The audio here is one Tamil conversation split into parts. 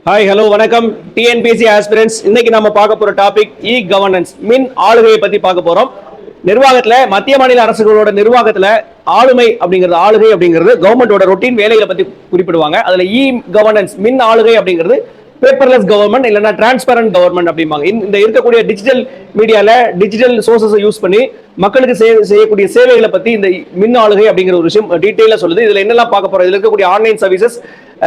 ஹாய் ஹலோ வணக்கம் டிஎன்பிஎஸ்சி ஆஸ்பிரன்ஸ். இன்னைக்கு நம்ம பார்க்க போற டாபிக் இ கவர்னன்ஸ், மின் ஆளுகையை பத்தி பார்க்க போறோம். நிர்வாகத்துல மத்திய மாநில அரசுகளோட நிர்வாகத்துல ஆளுமை அப்படிங்கிறது, ஆளுகை அப்படிங்கிறது கவர்மெண்டோட ரொட்டீன் வேலைகளை பத்தி குறிப்பிடுவாங்க. அதுல இ கவர்னன்ஸ், மின் ஆளுகை அப்படிங்கிறது பேப்பர்லெஸ் கவர்மெண்ட் இல்லைன்னா டிரான்ஸ்பரண்ட் கவர்மெண்ட் அப்படிம்பாங்க. இந்த இருக்கக்கூடிய டிஜிட்டல் மீடியால டிஜிட்டல் சோர்சஸை யூஸ் பண்ணி மக்களுக்கு செய்யக்கூடிய சேவைகளை பத்தி இந்த மின் ஆளுகை அப்படிங்கிற ஒரு விஷயம் டீடைலா சொல்லுது. இதுல என்னெல்லாம் பார்க்க போறோம், இதுல இருக்கக்கூடிய ஆன்லைன் சர்வீசஸ்,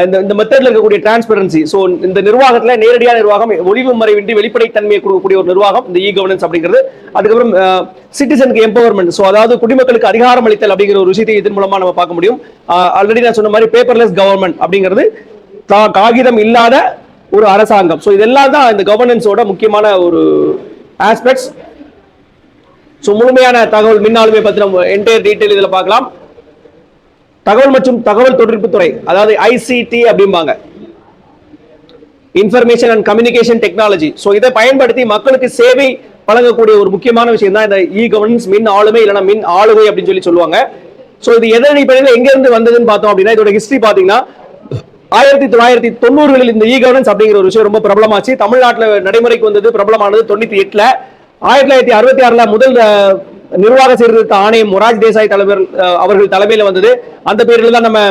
இந்த மெத்தட்ல இருக்கக்கூடிய டிரான்ஸ்பரன்சி. ஸோ இந்த நிர்வாகத்துல நேரடியான நிர்வாகம், ஒளிவு மறைவின்றி வெளிப்படைத்தன்மையை கொடுக்கக்கூடிய ஒரு நிர்வாகம் இந்த இ கவர்னன்ஸ் அப்படிங்கிறது. அதுக்கப்புறம் சிட்டிசனுக்கு எம்பவர்மெண்ட், ஸோ அதாவது குடிமக்களுக்கு அதிகாரம் அளித்தல் அப்படிங்கிற ஒரு விஷயத்தை இதன் மூலமா நம்ம பார்க்க முடியும். ஆல்ரெடி நான் சொன்ன மாதிரி பேப்பர்லெஸ் கவர்மெண்ட் அப்படிங்கிறது காகிதம் இல்லாத ஒரு அரசாங்கம். ஸோ இதெல்லாம் தான் இந்த கவர்னன்ஸோட முக்கியமான ஒரு ஆஸ்பெக்ட்ஸ். ஸோ முழுமையான தகவல் மின் ஆளுமை பற்றி நம்ம என்டையர் டீடைல் இதில் பார்க்கலாம். தகவல் மற்றும் தகவல் தொழில்நுட்பத்துறை, அதாவது ஐசிடி அப்படிம்பாங்க, information and communication technology. So இதை பயன்படுத்தி மக்களுக்கு சேவை வழங்கக்கூடிய ஒரு முக்கியமான விஷயம் தான் இந்த இ கவர்னன்ஸ், மின் ஆளுமை இல்லைன்னா மின் ஆளுகை அப்படின்னு சொல்லுவாங்க. ஸோ இது எதன் அடிப்படையில் எங்க இருந்து வந்ததுன்னு பார்த்தோம் அப்படின்னா, இதோட ஹிஸ்டரி பார்த்தீங்கன்னா 1990களில் இந்த இ கவர்னன்ஸ் அப்படிங்கிற ஒரு விஷயம் ரொம்ப பிரபலமாச்சு. தமிழ்நாட்டில் நடைமுறைக்கு வந்தது, பிரபலமானது 98ல. 1966ல முதல் நிர்வாக சீர்திருத்த ஆணையம் மொரார்ஜி தேசாய் தலைவர் அவர்கள் தலைமையில் வந்தது. அந்த பேரில் தான் நம்ம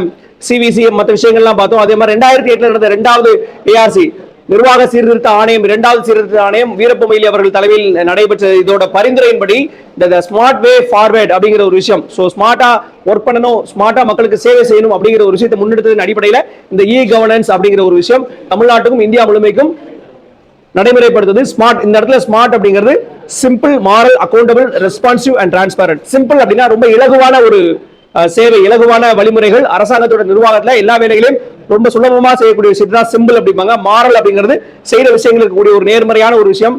சிவிசி மற்ற விஷயங்கள்லாம் பார்த்தோம். அதே மாதிரி 2008ல நடந்த இரண்டாவது ஏஆர்சி நிர்வாக சீர்திருத்த ஆணையம், இரண்டாவது சீர்திருத்த ஆணையம் வீரப்ப மொய்லி அவர்கள் தலைமையில் நடைபெற்ற இதோட பரிந்துரையின்படி இந்த ஸ்மார்ட் வே ஃபார்வர்ட் அப்படிங்கிற ஒரு விஷயம், ஸோ ஸ்மார்ட்டா ஒர்க் பண்ணணும், ஸ்மார்ட்டா மக்களுக்கு சேவை செய்யணும் அப்படிங்கிற ஒரு விஷயத்தை முன்னெடுத்ததன் அடிப்படையில் இந்த இ கவர்னன்ஸ் அப்படிங்கிற ஒரு விஷயம் தமிழ்நாட்டுக்கும் இந்தியா முழுமைக்கும் நடைமுறைப்படுத்துது. ஸ்மார்ட், இந்த இடத்துல ஸ்மார்ட் அப்படிங்கிறது simple, moral, accountable, responsive and transparent. Simple அப்படின்னா ரொம்ப இலகுவான ஒரு சேவை, இலகுவான வழிமுறைகள், அரசாங்கத்தோட நிர்வாகத்துல எல்லா வேலைகளையும் ரொம்ப சுலபமா செய்யக்கூடிய விஷயம் தான் சிம்பிள் அப்படிம்பாங்க. மாரல் அப்படிங்கிறது செய்யற விஷயங்களுக்கு கூடிய ஒரு நேர்மறையான ஒரு விஷயம்,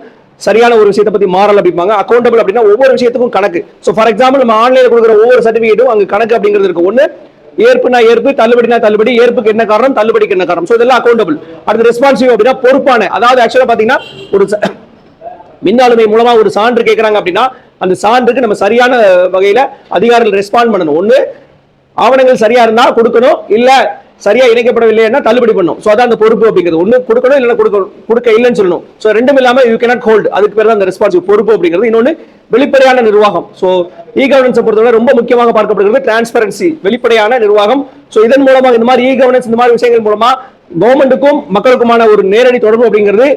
சரியான ஒரு விஷயத்தை பத்தி மாரல் அப்படிம்பாங்க. அக்கௌண்டபிள் அப்படின்னா ஒவ்வொரு விஷயத்துக்கும் கணக்கு. ஸோ ஃபார் எக்ஸாம்பிள் நம்ம ஆன்லைன்ல கொடுக்குற ஒவ்வொரு சர்டிஃபிகேட்டும் அங்க கணக்கு அப்படிங்கிறது இருக்கு. ஒன்னு ஏற்புனா ஏற்பு, தள்ளுபடினா தள்ளுபடி, ஏற்புக்கு என்ன காரணம், தள்ளுபடிக்கு என்ன காரணம். ஸோ இதெல்லாம் அக்கௌண்டபிள். அடுத்து ரெஸ்பான்சிவ் அப்படின்னா பொறுப்பான, அதாவது ஆக்சுவலா பாத்தீங்கன்னா ஒரு மின்னாளுமை மூலமா ஒரு சான்று கேட்கறாங்க அப்படின்னா அந்த சான்றுக்கு நம்ம சரியான வகையில அதிகாரிகள் ரெஸ்பாண்ட் பண்ணணும். ஒண்ணு ஆவணங்கள் சரியா இருந்தா கொடுக்கணும், இல்ல சரியா இணைக்கப்படவில்லைன்னா தள்ளுபடி பண்ணும். சோ அதான் அந்த பொறுப்பு அப்படிங்கிறது. ஒண்ணு கொடுக்கணும், இல்லைன்னா கொடுக்க இல்லைன்னு சொல்லணும். சோ ரெண்டும் இல்லாம யூ கேனாட் ஹோல்ட், அதுக்கு பேர் தான் அந்த ரெஸ்பான்சிவ், பொறுப்பு அப்படிங்கிறது. இன்னொன்னு வெளிப்படையான நிர்வாகம். சோ இ கவர்னன்ஸ் பொறுத்தவரை ரொம்ப முக்கியமாக பார்க்கப்படுகிறது டிரான்ஸ்பரன்சி, வெளிப்படையான நிர்வாகம். சோ இதன் மூலமா இந்த மாதிரி இ கவர்னன்ஸ், இந்த மாதிரி விஷயங்கள் மூலமா கவர்மெண்ட்டுக்கும் மக்களுக்குமான ஒரு நேரடி தொடர்பு அப்படிங்கிறது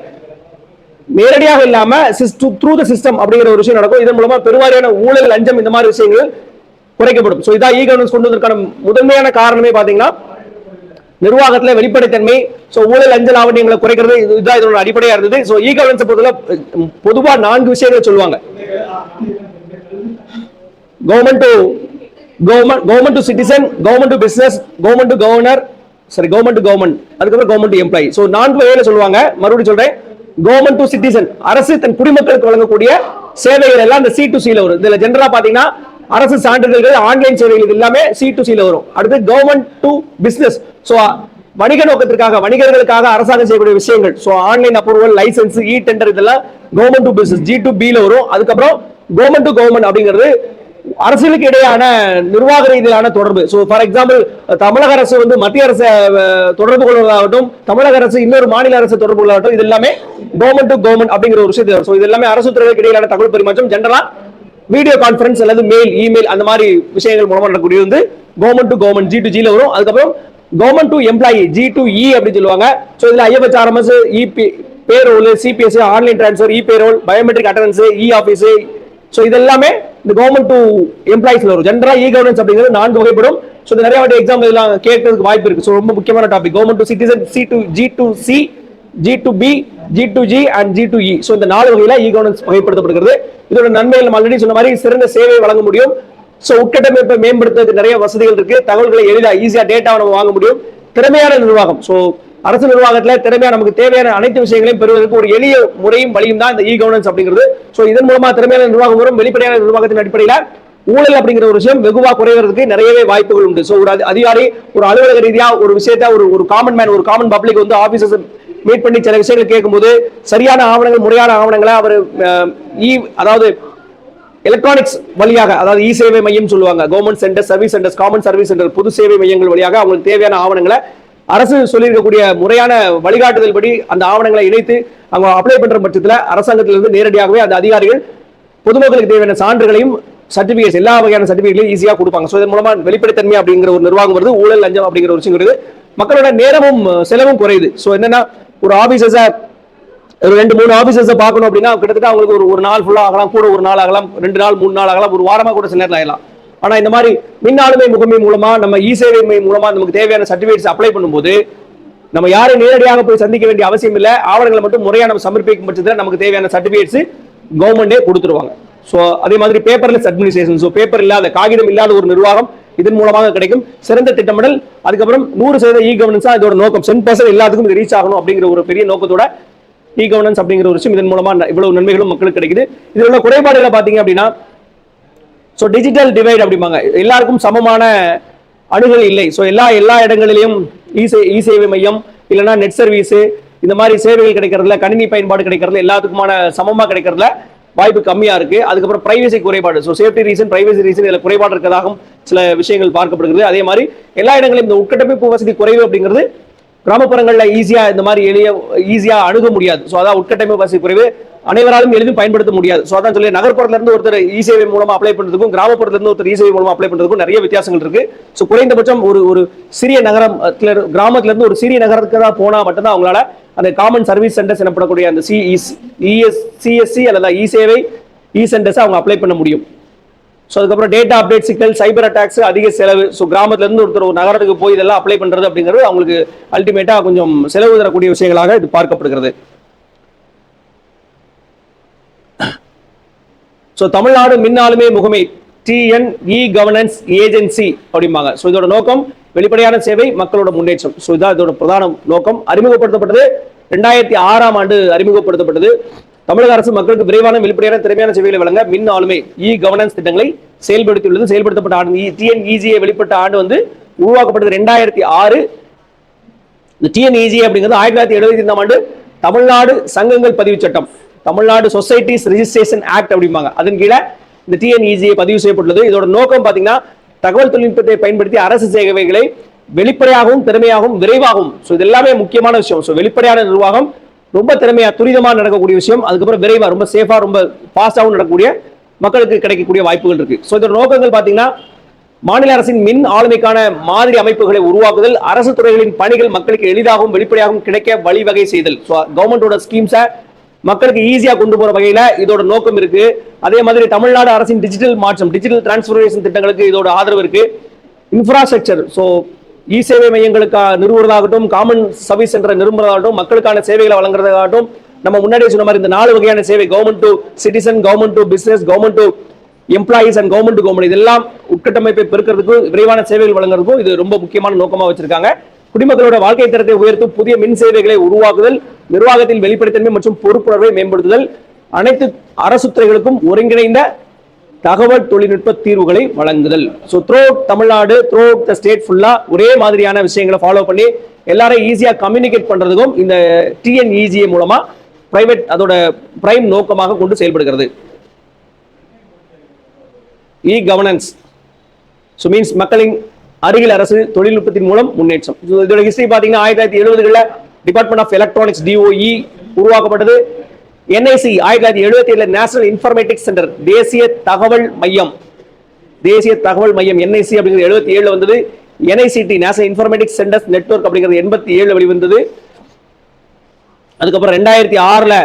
நேரடியாக இல்லாம த்ரூ தி சிஸ்டம் அப்படிங்கிற ஒரு விஷயம் நடக்கும். இதன் மூலமா பெருவாரியான ஊழல், லஞ்சம், இந்த மாதிரி விஷயங்கள் குறைக்கப்படும். சோ இதான் இ கவர்னன்ஸ் கொண்டு வந்ததற்கான முதன்மையான காரணமே பாத்தீங்கன்னா நிர்வாகத்துல வெளிப்படைத்தன்மை, சோ ஊழல், லஞ்ச லாவணியங்களை குறைக்கிறது, இதுதான் இதோட அடிப்படையா இருந்தது. சோ இ கவர்னன்ஸ் பொறுத்தவரை பொதுவா 4 விஷயங்கள் சொல்லுவாங்க. Government to citizen, government to business, government to governor, சரி கவர்மெண்ட் டு கவர்மெண்ட், அதுக்கப்புறம் கவர்மெண்ட் டு எம்ப்ளாயி. சோ 4 வகையில சொல்லுவாங்க. மறுபடியும் சொல்றேன், கவர்மெண்ட் டு சிட்டிசன், அரசு தன் குடிமக்களுக்கு வழங்கக்கூடிய சேவைகள் எல்லாம் இந்த சி டு சில வரும். இதுல ஜெனரலா பாத்தீங்கன்னா அரசு சான்றிதழ்கள், ஆன்லைன் சேவைகள் எல்லாமே சி டு சில வரும். அடுத்து கவர்மெண்ட் டு பிசினஸ், சோ வணிக நோக்கத்திற்காக, வணிகர்களுக்காக அரசாங்கம் செய்யக்கூடிய விஷயங்கள், so online approval, licence, e tender, இதெல்லாம் government to business, G to B ல வரும். அதுக்கப்புறம் கவர்மெண்ட் டு கவர்மெண்ட் அப்படிங்கிறது அரசுகளுக்கு இடையான நிர்வாக ரீதியிலான தொடர்பு. சோ ஃபார் எக்ஸாம்பிள் தமிழக அரசு வந்து மத்திய அரசு தொடர்பு கொள்வதாகட்டும், தமிழக அரசு இன்னொரு மாநில அரசு தொடர்பு கொள்வதாகட்டும், இது எல்லாமே கவர்மெண்ட் டு கவர்மெண்ட் அப்படிங்கிற ஒரு விஷயத்தை. சோ இது எல்லாமே அரசு துறைகளுக்கு இடையிலான தகவல் பரிமாற்றம், ஜெனரலா வீடியோ கான்ஃபரன்ஸ் அல்லது மெயில், இமெயில், அந்த மாதிரி விஷயங்கள் மூலமா நடக்கக்கூடிய வந்து government to government, G to G ல வரும். அதுக்கப்புறம் government to employee, G to E அப்படின்னு சொல்லுவாங்க. சோ இதுல IFHRMS, payroll, CPS, online transfer, e payroll, biometric attendance, e office, so இது எல்லாமே இந்த கவர்மெண்ட் டு எம்ப்ளாயிஸ்ல வரும். ஜெனரலா இ கவர்னன்ஸ் அப்படிங்கிறது 4 வகைப்படும். சோ இது நிறைய வாட்டி எக்ஸாம் இதெல்லாம் கேட்கிறதுக்கு வாய்ப்பு இருக்கு. சோ ரொம்ப முக்கியமான topic government to citizen, G to C, G to B, G to G and G to E. So இந்த 4 வகையில இ கவர்னன்ஸ் வகைப்படுத்தப்படுகிறது. இதோட நன்மைகள் நம்ம ஆல்ரெடி சொன்ன மாதிரி சிறந்த சேவை வழங்க முடியும். சோ உட்கட்டமைப்பை மேம்படுத்துறதுக்கு நிறைய வசதிகள் இருக்கு. தகவல்களை எளிதா ஈஸியா டேட்டாவை நம்ம வாங்க முடியும். திறமையான நிர்வாகம், சோ அரசு நிர்வாகத்துல திறமையா நமக்கு தேவையான அனைத்து விஷயங்களையும் பெறுவதற்கு ஒரு எளிய முறையும் வழியும் தான் இந்த இ கவர்னன்ஸ் அப்படிங்கிறது. சோ இதன் மூலமா திறமையான நிர்வாகம் வரும். வெளிப்படையான நிர்வாகத்தின் அடிப்படையில ஊழல் அப்படிங்கிற ஒரு விஷயம் வெகுவா குறைவதற்கு நிறையவே வாய்ப்புகள் உண்டு. சோ ஒரு அதிகாரி ஒரு அலுவலக ரீதியா ஒரு விஷயத்தை ஒரு காமன் மேன், ஒரு காமன் பப்ளிக் வந்து ஆபீசர்ஸ் மீட் பண்ணி சில விஷயங்களை கேட்கும்போது சரியான ஆவணங்கள், முறையான ஆவணங்களை அவர் அதாவது எலக்ட்ரானிக்ஸ் வழியாக, அதாவது இ சேவை மையம் சொல்லுவாங்க, government centre, service centres, common service centre, பொது சேவை மையங்கள் வழியாக அவங்களுக்கு தேவையான ஆவணங்களை அரசு சொல்லியிருக்கக்கூடிய முறையான வழிகாட்டுதல் படி அந்த ஆவணங்களை இணைத்து அவங்க அப்ளை பண்ற பட்சத்தில் அரசாங்கத்திலிருந்து நேரடியாகவே அந்த அதிகாரிகள் பொதுமக்களுக்கு தேவையான சான்றுகளையும் சர்டிபிகேட்ஸ் எல்லா வகையான சர்டிபிகேட்லையும் ஈஸியாக கொடுப்பாங்க. ஸோ இதன் மூலமா வெளிப்படைத்தன்மை அப்படிங்கிற ஒரு நிர்வாகம் வருது, ஊழல் லஞ்சம் அப்படிங்கிற ஒரு விஷயம் வருது, மக்களோட நேரமும் செலவும் குறையுது. ஸோ என்னன்னா ஒரு ஆபீசர்ஸை ஒரு 2-3 ஆபீசர்ஸை பார்க்கணும் அப்படின்னா கிட்டத்தட்ட அவங்களுக்கு ஒரு நாள் ஃபுல்லாக ஆகலாம், கூட ஒரு நாள் ஆகலாம், 2 நாள் 3 நாள் ஆகலாம், ஒரு வாரமாக கூட சில நேரத்தில் ஆகலாம். ஆனா இந்த மாதிரி மின் ஆளுமை முகமை மூலமா நம்ம இ-சேவை மூலமா நமக்கு தேவையான சர்டிபிகேட்ஸ் அப்ளை பண்ணும்போது நம்ம யாரையும் நேரடியாக போய் சந்திக்க வேண்டிய அவசியம் இல்லை. ஆவணங்களை மட்டும் முறையாக நம்ம சமர்ப்பிக்கும் பட்சத்தில் நமக்கு தேவையான சர்டிபிகேட்ஸ் கவர்மெண்டே கொடுத்துருவாங்க. ஸோ அதே மாதிரி பேப்பர்லெஸ் அட்மினிஸ்ட்ரேஷன், ஸோ பேப்பர் இல்லாத காகிதம் இல்லாத ஒரு நிர்வாகம் இதன் மூலமாக கிடைக்கும். சிறந்த திட்டமிடல், அதுக்கப்புறம் 100% இ-கவர்னன்ஸ் இதோட நோக்கம். 10% எல்லாத்துக்கும் இது ரீச் ஆகணும் அப்படிங்கிற ஒரு பெரிய நோக்கத்தோட இ-கவர்னன்ஸ் அப்படிங்கிற ஒரு விஷயம் இதன் மூலமா இவ்வளவு நன்மைகளும் மக்களுக்கு கிடைக்குது. இதில் உள்ள குறைபாடுகளை பார்த்தீங்க அப்படின்னா ஸோ டிஜிட்டல் டிவைட் அப்படிம்பாங்க, எல்லாருக்கும் சமமான அணுகல் இல்லை. ஸோ எல்லா இடங்களிலையும் இ-சேவை மையம் இல்லைன்னா நெட் சர்வீஸ் இந்த மாதிரி சேவைகள் கிடைக்கிறதுல, கணினி பயன்பாடு கிடைக்கிறதுல எல்லாத்துக்குமான சமமாக கிடைக்கிறதுல வாய்ப்பு கம்மியா இருக்கு. அதுக்கப்புறம் பிரைவசி குறைபாடு, so safety reason, privacy reason இதில் குறைபாடு இருக்கிறதாகவும் சில விஷயங்கள் பார்க்கப்படுகிறது. அதே மாதிரி எல்லா இடங்களிலும் இந்த உட்கட்டமைப்பு வசதி குறைவு அப்படிங்கிறது கிராமப்புறங்களில் ஈஸியா அணுக முடியாது. ஸோ அதான் உட்கட்டமைப்பு வசதி குறைவு, அனைவராலும் எளிதும் பயன்படுத்த முடியாது. ஸோ அதான் சொல்லி நகர்ப்புறத்துல இருந்து ஒருத்தர் இ-சேவை மூலமா அப்ளை பண்றதுக்கும் கிராமப்புறத்துல இருந்து ஒருத்தர் இ-சேவை மூலமா அப்ளை பண்றதுக்கும் நிறைய வித்தியாசங்கள் இருக்கு. ஸோ குறைந்தபட்சம் ஒரு சிறிய நகரம் கிராமத்துல இருந்து ஒரு சிறிய நகரத்துக்கு தான் போனா மட்டும்தான் அவங்களால அந்த காமன் சர்வீஸ் சென்டர்ஸ் எனப்படக்கூடிய அந்த சிஎஸ்சி அல்லது இ-சேவை சென்டர்ஸ் அவங்க அப்ளை பண்ண முடியும். ஸோ அதுக்கப்புறம் டேட்டா அப்டேட் சிக்கல், சைபர் அட்டாக்ஸ், அதிக செலவு. ஸோ கிராமத்துல இருந்து ஒருத்தர் ஒரு நகரத்துக்கு போய் இதெல்லாம் அப்ளை பண்றது அப்படிங்கிறது அவங்களுக்கு அல்டிமேட்டா கொஞ்சம் செலவு தரக்கூடிய விஷயங்களாக இது பார்க்கப்படுகிறது. ஸோ தமிழ்நாடு மின் ஆளுமை முகமை TN இ-கவர்னன்ஸ் ஏஜென்சி அப்படிம்பாங்க. ஸோ இதோட நோக்கம் வெளிப்படையான சேவை, மக்களோட முன்னேற்றம். ஸோ இதான் இதோட பிரதான நோக்கம். அறிமுகப்படுத்தப்பட்டது 2006ஆம் ஆண்டு அறிமுகப்படுத்தப்பட்டது. தமிழக அரசு மக்களுக்கு விரைவான வெளிப்படையான திறமையான சேவைகளை வழங்க மின் ஆளுமை இ-கவர்னன்ஸ் திட்டங்களை செயல்படுத்தியுள்ளது. செயல்படுத்தப்பட்ட ஆண்டு TNEGA வெளிப்பட்ட ஆண்டு உருவாக்கப்பட்டது 2006. இந்த TNEGA அப்படிங்கிறது 1975ஆம் ஆண்டு தமிழ்நாடு சங்கங்கள் பதிவு சட்டம், தமிழ்நாடு சொசைட்டிஸ் ரெஜிஸ்ட்ரேஷன் ஆக்ட் அப்படிம்பாங்க, அதன் கீழே இந்த TNEGA பதிவு செய்யப்பட்டுள்ளது. இதோட நோக்கம் பாத்தீங்கன்னா தகவல் தொழில்நுட்பத்தை பயன்படுத்தி அரசு சேவைகளை வெளிப்படையாகவும் திறமையாகவும் விரைவாகவும், ஸோ இது எல்லாமே முக்கியமான விஷயம். ஸோ வெளிப்படையான நிர்வாகம், ரொம்ப திறமையா துரிதமாக நடக்கக்கூடிய விஷயம், அதுக்கப்புறம் விரைவா ரொம்ப சேஃபா ரொம்ப ஃபாஸ்டாகவும் நடக்கக்கூடிய மக்களுக்கு கிடைக்கக்கூடிய வாய்ப்புகள் இருக்கு. ஸோ இதோட நோக்கங்கள் பாத்தீங்கன்னா மாநில அரசின் மின் ஆளுமைக்கான மாதிரி அமைப்புகளை உருவாக்குதல், அரசு துறைகளின் பணிகள் மக்களுக்கு எளிதாகவும் வெளிப்படையாகவும் கிடைக்க வழிவகை செய்தல். ஸோ கவர்மெண்டோட ஸ்கீம்ஸை மக்களுக்கு ஈஸியா கொண்டு போற வகையில இதோட நோக்கம் இருக்கு. அதே மாதிரி தமிழ்நாடு அரசின் டிஜிட்டல் மாற்றம், டிஜிட்டல் டிரான்ஸ்பர்மேஷன் திட்டங்களுக்கு இதோட ஆதரவு இருக்கு. இன்ஃப்ராஸ்ட்ரக்சர், ஸோ இ-சேவை மையங்களுக்கு நிறுவுவதாகட்டும், காமன் சர்வீஸ் சென்டர் நிறுவுவதாகட்டும், மக்களுக்கான சேவைகளை வழங்குறதாகட்டும், நம்ம முன்னாடியே சொன்ன மாதிரி இந்த 4 வகையான சேவை, government to citizen, government to business, government to employees and government to government, இதெல்லாம் உட்கட்டமைப்பை பெருக்கிறதுக்கும் விரைவான சேவைகள் வழங்குறதுக்கும் இது ரொம்ப முக்கியமான நோக்கமா வச்சிருக்காங்க. குடிமக்களோட வாழ்க்கை தரத்தை உயர்த்தும் புதிய மின் சேவைகளை உருவாக்குதல், நிர்வாகத்தில் வெளிப்படைத்தன்மை மற்றும் பொறுப்புணர்வை மேம்படுத்துதல், அனைத்து அரசு துறைகளுக்கும் ஒருங்கிணைந்த தகவல் தொழில்நுட்ப தீர்வுகளை வழங்குதல். So throughout Tamil Nadu, throughout the state ஃபுல்லா ஒரே மாதிரியான விஷயங்களை ஃபாலோ பண்ணி எல்லாரையும் ஈஸியா கம்யூனிகேட் பண்றதுக்கும் இந்த TNEGA மூலமா பிரைவேட் அதோட பிரைம் நோக்கமாக கொண்டு செயல்படுகிறது. இ-கவர்னன்ஸ் ஸோ மீன்ஸ் மக்களின் அருகில் அரசு தொழில்நுட்பத்தின் மூலம் முன்னேற்றம். இதோட ஹிஸ்டரி பாத்தீங்கன்னா 1970களில் டிபார்ட்மெண்ட் ஆஃப் எலக்ட்ரானிக்ஸ் DOE உருவாக்கப்பட்டது. NIC 1977 நேஷனல் இன்ஃபர்மேட்டிக்ஸ் சென்டர், தேசிய தகவல் மையம் NIC அப்படிங்கிறது 77 வந்தது. NICT national informatics centres network அப்படிங்கிறது 87 வெளிவந்தது. அதுக்கப்புறம் 2006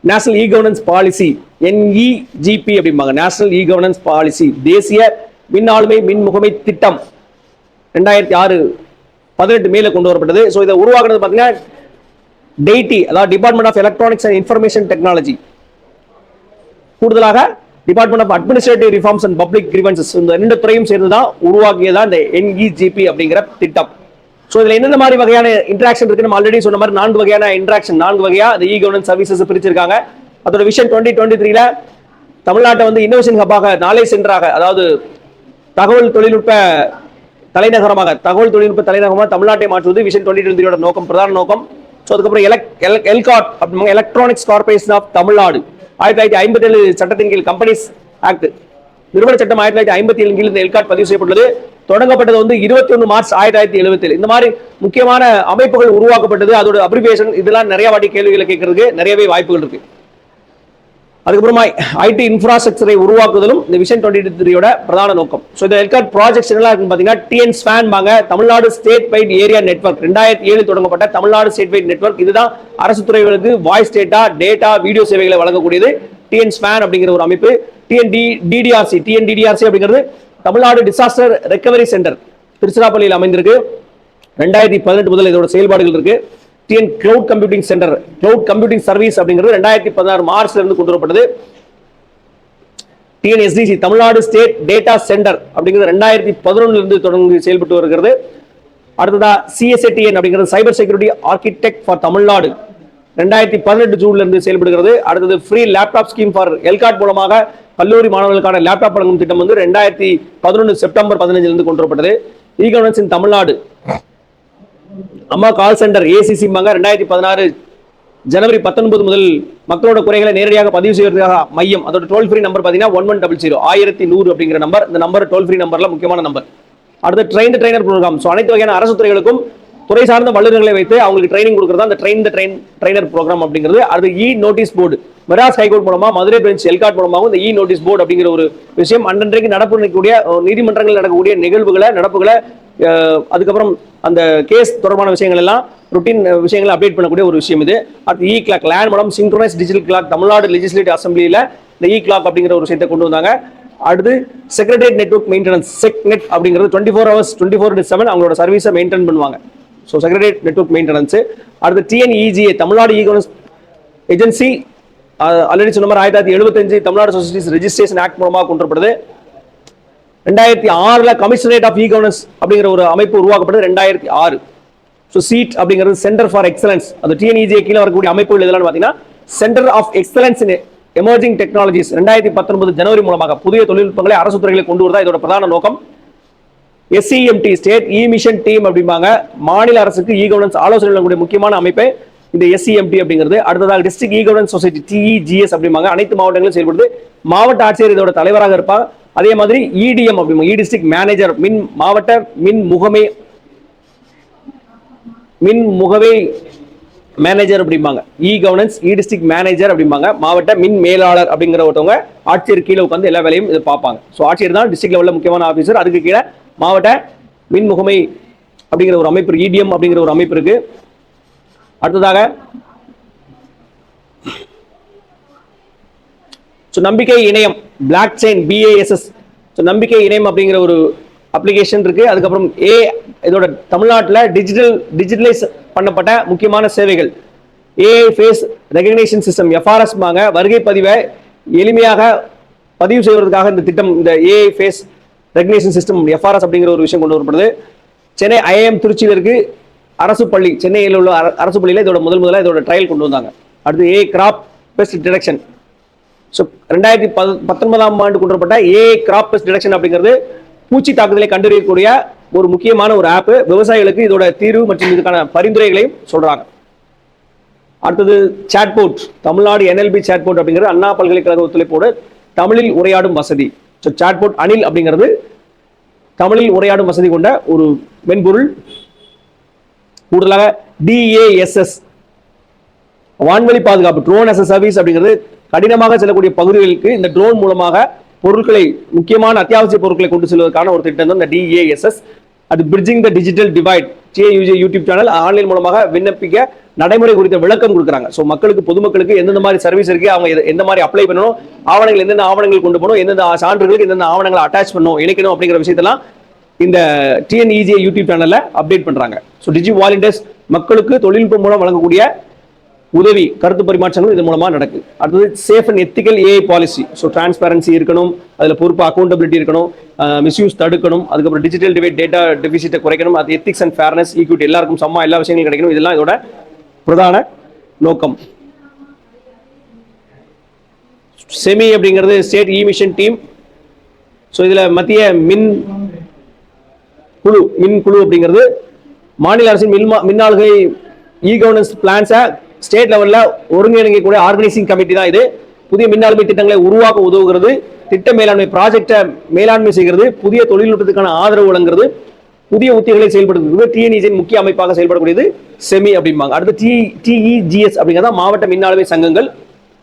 நேஷனல் இ-கவர்னன்ஸ் பாலிசி NEGP அப்படிம்பாங்க, நேஷனல் இ-கவர்னன்ஸ் பாலிசி, தேசிய மின் ஆளுமை மின் முகமை திட்டம் 2006 18 மேல கொண்டு வரப்பட்டது. ஸோ இதை உருவாக்குறது பார்த்தீங்கன்னா DEITI, அதாவது department of electronics and information technology, கூடுதலாக department of administrative reforms and public grievances, இந்த 2 துறையும் சேர்ந்துதான் உருவாக்கியதான் இந்த NEGP அப்படிங்கிற திட்டம். ஸோ இதுல என்னென்ன மாதிரி வகையான இன்ட்ராக்ஷன் இருக்கு, நம்ம ஆல்ரெடி சொன்ன மாதிரி 4 வகையான இன்ட்ராக்ஷன், 4 வகையா இந்த இ-கவர்னன்ஸ் சர்வீசஸ் பிரிச்சிருக்காங்க. அதோட விஷன் 2023 தமிழ்நாட்டை இன்னோவேஷன் ஹப்பாக, நாலேஜ் சென்டராக, அதாவது தகவல் தொழில்நுட்ப தலைநகரமாக தமிழ்நாட்டை மாற்றுவது விஷன் 2023 நோக்கம், பிரதான நோக்கம். ஸோ அதுக்கப்புறம் எல்காட் அப்படிங்க, எலக்ட்ரானிக்ஸ் கார்பரேஷன் ஆஃப் தமிழ்நாடு 1957 சட்டத்தின் கீழ், கம்பெனிஸ் ஆக்ட் நிறுவன சட்டம் 1957 கீழ் இந்த எல்காட் பதிவு செய்யப்பட்டுள்ளது. தொடங்கப்பட்டது வந்து 21 மார்ச் 1977. இந்த மாதிரி முக்கியமான அமைப்புகள் உருவாக்கப்பட்டது, அதோட அப்ரிவியேஷன் இதெல்லாம் நிறைய வாட்டி கேள்விகளை கேட்கறதுக்கு நிறையவே வாய்ப்புகள் இருக்கு. அதுக்கப்புறமா ஐடி இன்ஃப்ராஸ்ட்ரக்சரை உருவாக்குதலும் இந்த விஷன் 2023 பிரதான நோக்கம். ஸோ இந்த எல்காட் ப்ராஜெக்ட்ஸ் என்னெல்லாம் இருக்குன்னு பார்த்தீங்கன்னா டிஎன் ஸ்பேன் பாங்க, Tamil Nadu state white area network, 2007 தொடங்கப்பட்ட தமிழ்நாடு ஸ்டேட் வைட் நெட்வொர்க். இதுதான் அரசு துறைகளுக்கு வாய்ஸ் டேட்டா வீடியோ சேவைகளை வழங்கக்கூடியது டிஎன் ஸ்பேன் அப்படிங்கிற ஒரு அமைப்பு. டிஎன்டிடிஆர்சி அப்படிங்கிறது தமிழ்நாடு டிசாஸ்டர் ரெக்கவரி சென்டர், திருச்சிராப்பள்ளியில் அமைந்திருக்கு. 2018 முதல் இதோட செயல்பாடுகள் இருக்கு. TN cloud computing centre, cloud computing service அப்படிங்கிறது 2016 மார்ச்ல இருந்து கொண்டு வரப்பட்டது. TNSDC Tamil Nadu state data centre அப்படிங்கிறது 2011 இருந்து தொடர்ந்து செயல்பட்டு வருகிறது. அடுத்ததா சிஎஸ்ஏடிஎன் அப்படிங்கிறது cyber security architect for Tamil Nadu, 2018 ஜூன்ல இருந்து செயல்படுகிறது. அடுத்தது free laptop scheme for ELCOT மூலமாக கல்லூரி மாணவர்களுக்கான லேப்டாப் வழங்கும் திட்டம் வந்து 2011 செப்டம்பர் 15 இருந்து கொண்டு வரப்பட்டது. இ கவர்னன்ஸ் இன் தமிழ்நாடு, அம்மா கால் சென்டர் ஏசிசி 2016 ஜனவரி 19 முதல் மக்களோட குறைகளை நேரடியாக பதிவு செய்வதற்காக மையம், அதோட டோல் ஃப்ரீ நம்பர் பார்த்தீங்கன்னா 1100 1100 அப்படிங்கிற நம்பர். இந்த நம்பர் டோல் ஃப்ரீ நம்பர்ல முக்கியமான நம்பர். அடுத்து ட்ரெயினர் ப்ரோக்ராம். ஸோ அனைத்து வகையான அரசு துறைகளுக்கும் துறை சார்ந்த வல்லுநர்களை வைத்து அவங்களுக்கு ட்ரைனிங் கொடுக்கறதா அந்த ட்ரெயினர் ப்ரோக்ராம் அப்படிங்கிறது. அடுத்து இ நோட்டீஸ் போர்டு, மெட்ராஸ் ஹைகோர்ட் மூலமா மதுரை பெஞ்ச் எல்காட் மூலமாகவும் இந்த இ நோட்டீஸ் போர்டு அப்படிங்கிற ஒரு விஷயம் அன்றன்றைக்கு நடக்கக்கூடிய நீதிமன்றங்கள் நடக்கக்கூடிய நிகழ்வுகளை நடப்புகளை, அதுக்கப்புறம் அந்த கேஸ் தொடர்பான விஷயங்கள் எல்லாம் ரொட்டீன் விஷயங்களை அப்டேட் பண்ணக்கூடிய ஒரு விஷயம் இது. அடுத்து இ கிளாக், லேண்ட் மூலம் synchronise digital clock, Tamil Nadu legislative அசம்பிளியில இந்த இ கிளாக் அப்படிங்கிற ஒரு விஷயத்தை கொண்டு வந்தாங்க. அடுத்து செக்ரட்டரியேட் நெட்வொர்க் மெயின்டெனன்ஸ், செக்நெட் அப்படிங்கிறது 24 hours 24/7 அவங்களோட சர்வீஸை மெயின்டைன் பண்ணுவாங்க. So secretariat network maintenance. அடுத்து TNEGA Tamil Nadu e governance agency, already சொன்ன மாதிரி 1975 தமிழ்நாடு சொசைட்டிஸ் ரெஜிஸ்ட்ரேஷன் ஆக்ட் மூலமாக கொண்டு வரப்படுது. 2006 கமிஷனரேட் ஆஃப் இ கவர்னன்ஸ் அப்படிங்கிற ஒரு அமைப்பு உருவாக்கப்பட்டது 2006. ஸோ சீட் அப்படிங்கிறது சென்டர் ஃபார் எக்ஸலன்ஸ், அது டிஎன்இஜிஏ கீழே வரக்கூடிய அமைப்புகள் இதெல்லாம் பார்த்தீங்கன்னா centre of excellence in emerging technologies 2019 ஜனவரி மூலமாக புதிய தொழில்நுட்பங்களை அரசு துறைகளை கொண்டு வரதா இதோட பிரதான நோக்கம். SCMT ஸ்டேட் இ மிஷன் டீம் அப்படிம்பாங்க, மாநில அரசுக்கு இ கவர்னன்ஸ் ஆலோசனை வழங்கக்கூடிய முக்கியமான அமைப்பு இந்த SCMT அப்படிங்கிறது. அடுத்ததாக district e governance society TEGS அப்படிம்பாங்க, அனைத்து மாவட்டங்களும் செயல்படுது. மாவட்ட ஆட்சியர் இதோட தலைவராக இருப்பாங்க. அதே மாதிரி EDM அப்படிம்பாங்க, இ டிஸ்ட்ரிக்ட் மேனேஜர், மாவட்ட மின் முகமை மேனேஜர் அப்படிம்பாங்க, இ கவர்னன்ஸ் இ டிஸ்ட்ரிக்ட் மேனேஜர் அப்படிம்பாங்க. மாவட்ட மின் மேலாளர் அப்படிங்கிற ஒருத்தவங்க ஆட்சியர் கீழே உட்காந்து எல்லா வேலையும் இது பார்ப்பாங்க. ஸோ ஆட்சியர் தான் டிஸ்ட்ரிக்ட் லெவலில் முக்கியமான ஆஃபீஸர். அதுக்கு கீழே மாவட்ட மின் முகமை அப்படிங்கிற ஒரு அமைப்பு, EDM அப்படிங்கிற ஒரு அமைப்பு இருக்கு. அடுத்ததாக நம்பிக்கை இணையம், பிளாக் செயின் BASS, நம்பிக்கை இணையம் அப்படிங்கிற ஒரு அப்ளிகேஷன் இருக்கு. அதுக்கப்புறம் இதோட தமிழ்நாட்டில் டிஜிட்டலைஸ் பண்ணப்பட்ட முக்கியமான சேவைகள் AI face recognition system FRS பாங்க, வருகை பதிவை எளிமையாக பதிவு செய்வதற்காக இந்த திட்டம், இந்த AI face recognition system FRS அப்படிங்கிற ஒரு விஷயம் கொண்டு வரப்படுது. சென்னை IIM திருச்சியில் இருக்கு அரசு பள்ளி, சென்னையில் உள்ள அரசு பள்ளியில் இதோட முதல்ல இதோட ட்ரையல் கொண்டு வந்தாங்க. அடுத்து கிராப் பெஸ்ட் டிடெக்ஷன். ஸோ 2019 ஆண்டு கொண்டு வரப்பட்ட கிராப் பெஸ்ட் டிடெக்ஷன் அப்படிங்கிறது பூச்சி தாக்குதலை கண்டறியக்கூடிய ஒரு முக்கியமான ஒரு ஆப். விவசாயிகளுக்கு இதோட தீர்வு மற்றும் இதுக்கான பரிந்துரைகளையும் சொல்றாங்க. அடுத்தது சாட்போர்ட், தமிழ்நாடு NLB சாட்போர்ட் அப்படிங்கிறது அண்ணா பல்கலைக்கழக ஒத்துழைப்போடு தமிழில் உரையாடும் வசதி. ஸோ சாட்போர்ட் அனில் அப்படிங்கிறது தமிழில் உரையாடும் வசதி கொண்ட ஒரு மென்பொருள். கூடுதலாக DASS வான்வெளி பாதுகாப்பு, ட்ரோன் as a சர்வீஸ் அப்படிங்கிறது கடினமாக செல்லக்கூடிய பகுதிகளுக்கு இந்த ட்ரோன் மூலமாக பொருட்களை, முக்கியமான அத்தியாவசிய பொருட்களை கொண்டு செல்வதற்கான ஒரு திட்டம் தான் இந்த DASS. அது bridging the digital divide, TUJ YouTube channel online மூலமாக விண்ணப்பிக்க நடைமுறை குறித்த விளக்கம் கொடுக்குறாங்க. ஸோ மக்களுக்கு, பொதுமக்களுக்கு எந்தெந்த மாதிரி சர்வீஸ் இருக்கு, அவங்க எந்த மாதிரி அப்ளை பண்ணணும், ஆவணங்கள் எந்தெந்த ஆவணங்கள் கொண்டு போகணும், எந்தெந்த சான்றுகளுக்கு எந்தெந்த ஆவணங்களை அட்டாச் பண்ணணும், இணைக்கணும் அப்படிங்கிற விஷயத்தெல்லாம் இந்த TNEJ யூடியூப் சேனல்ல அப்டேட் பண்றாங்க. ஸோ டிஜி வாலண்டியர்ஸ் மக்களுக்கு தொழில்நுட்பம் மூலம் வழங்கக்கூடிய உதவி, கருத்து பரிமாற்றங்கள் இது மூலமா நடக்குது. அடுத்தது safe and ethical AI policy. So transparency இருக்கணும், அதில் பொறுப்பு அக்கௌண்டபிலிட்டி இருக்கணும், மிஸ்யூஸ் தடுக்கணும், அதுக்கப்புறம் டிஜிட்டல் டிவைட் டேட்டா டெபிசிட்டை குறைக்கணும், அது எத்திக்ஸ் அண்ட் ஃபேர்னஸ், ஈக்விட்டி, எல்லாருக்கும் சமமா எல்லா விஷயங்களும் கிடைக்கணும். இதெல்லாம் இதோட பிரதான நோக்கம். செமி அப்படிங்கிறது ஸ்டேட் இ மிஷன் டீம். ஸோ இதுல மத்திய மின் குழு அப்படிங்கிறது மாநில அரசின் மின்னாளுகை இ கவர்னன்ஸ் பிளான்ஸை ஸ்டேட் லெவல்ல ஒருங்கிணைக்கக்கூடிய ஆர்கனைசிங் கமிட்டி தான் இது. புதிய மின்னாளுமை திட்டங்களை உருவாக்க உதவுகிறது. திட்ட மேலாண்மை ப்ராஜெக்டை மேலாண்மை செய்கிறது, புதிய தொழில்நுட்பத்துக்கான ஆதரவு வழங்குறது, புதிய உத்திகளை செயல்படுத்துறது. டிஎன்இஜியின் முக்கிய அமைப்பாக செயல்படக்கூடியது செமி அப்படிம்பாங்க. அடுத்து டிஇஜிஎஸ் அப்படிங்கிறதா மாவட்ட மின் ஆளுமை சங்கங்கள்.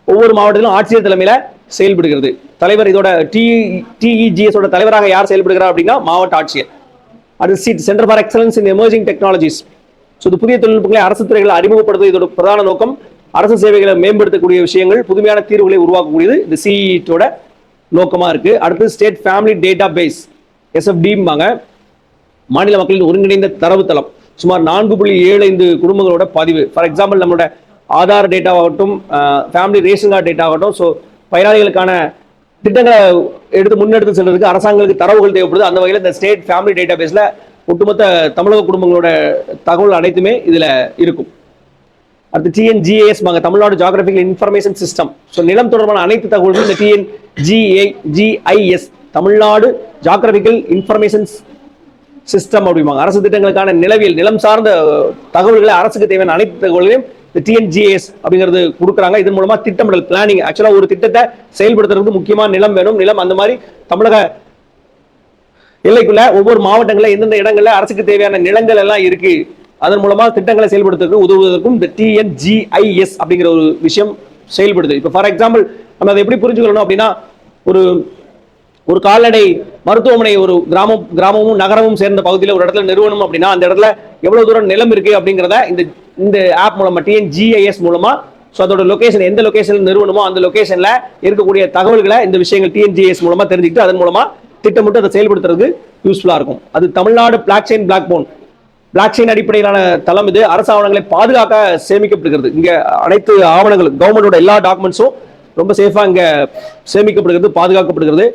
ஒவ்வொரு மாவட்டத்திலும் ஆட்சியர் தலைமையில செயல்படுகிறது. தலைவர் இதோட டிஇஜிஎஸ் தலைவராக யார் செயல்படுகிறார் அப்படின்னா மாவட்ட ஆட்சியர். அடுத்து centre for excellence in emerging technologies. So புதிய தொழில்நுட்பங்களை அரசு துறைகளை அறிமுகப்படுத்துவது இதோட பிரதான நோக்கம். அரசு சேவைகளை மேம்படுத்தக்கூடிய விஷயங்கள், புதுமையான தீர்வுகளை உருவாக்கக்கூடியது இந்த சிஇடியோட நோக்கமா இருக்கு. அடுத்து ஸ்டேட் ஃபேமிலி டேட்டா பேஸ் எஸ்எஃப்டிம்பாங்க. மாநில மக்களின் ஒருங்கிணைந்த தரவுத்தளம். சுமார் 4.75 குடும்பங்களோட பதிவு. ஃபார் எக்ஸாம்பிள் நம்மளோட ஆதார் டேட்டா ஆகட்டும், ஃபேமிலி ரேஷன் கார்டு டேட்டா ஆகட்டும். ஸோ பயனாளிகளுக்கான திட்டங்களை முன்னெடுத்து செல்றதுக்கு அரசாங்கங்களுக்கு தரவுகள் தேவைப்படுது. அந்த வகையில் இந்த ஸ்டேட் ஃபேமிலி டேட்டா பேஸ்ல ஒட்டுமொத்த தமிழக குடும்பங்களோட தகவல் அனைத்துமே இதுல இருக்கும். அடுத்து TNGAS Tamil Nadu geographical information system. So நிலம் தொடர்பான அனைத்து தகவல்களும் இந்த TNGIS Tamil Nadu geographical information system அப்படிம்பாங்க. அரசு திட்டங்களுக்கான நிலவியல், நிலம் சார்ந்த தகவல்களை, அரசுக்கு தேவையான அனைத்து தகவல்களையும் இந்த டிஎன்ஜிஎஸ் அப்படிங்கிறது கொடுக்குறாங்க. இதன் மூலமா திட்டமிடல், பிளானிங், ஆக்சுவலா ஒரு திட்டத்தை செயல்படுத்துறதுக்கு முக்கியமா நிலம் வேணும். நிலம் அந்த மாதிரி தமிழக எல்லைக்குள்ள ஒவ்வொரு மாவட்டங்களில் எந்தெந்த இடங்கள்ல அரசுக்கு தேவையான நிலங்கள் எல்லாம் இருக்கு, அதன் மூலமா திட்டங்களை செயல்படுத்துறதுக்கு உதவுவதற்கும் இந்த டிஎன்ஜிஐஎஸ் அப்படிங்கிற ஒரு விஷயம் செயல்படுது. இப்போ ஃபார் எக்ஸாம்பிள் நம்ம அதை எப்படி புரிஞ்சுக்கணும் அப்படின்னா, ஒரு கால்நடை மருத்துவமனை ஒரு கிராமமும் நகரமும் சேர்ந்த பகுதியில் ஒரு இடத்துல நிறுவனம் அப்படின்னா அந்த இடத்துல எவ்வளவு தூரம் நிலம் இருக்கு அப்படிங்கிறத இந்த ஆப் மூலமா, டிஎன்ஜிஐஎஸ் மூலமா, ஸோ அதோட லொகேஷன், எந்த லொகேஷன் நிறுவனமோ அந்த லொகேஷன்ல இருக்கக்கூடிய தகவல்களை இந்த விஷயங்கள் டிஎன்ஜிஐஎஸ் மூலமா தெரிஞ்சுக்கிட்டு அதன் மூலமா திட்டமிட்டு அதை செயல்படுத்துறது யூஸ்ஃபுல்லா இருக்கும். அது தமிழ்நாடு பிளாக் செயின் அடிப்படையிலான தளம். இது அரசு ஆவணங்களை பாதுகாக்க சேமிக்கப்படுகிறது. இங்க அனைத்து ஆவணங்களும், கவர்மெண்டோட எல்லா டாக்குமெண்ட்ஸும் ரொம்ப சேஃபா இங்க சேமிக்கப்படுகிறது, பாதுகாக்கப்படுகிறது.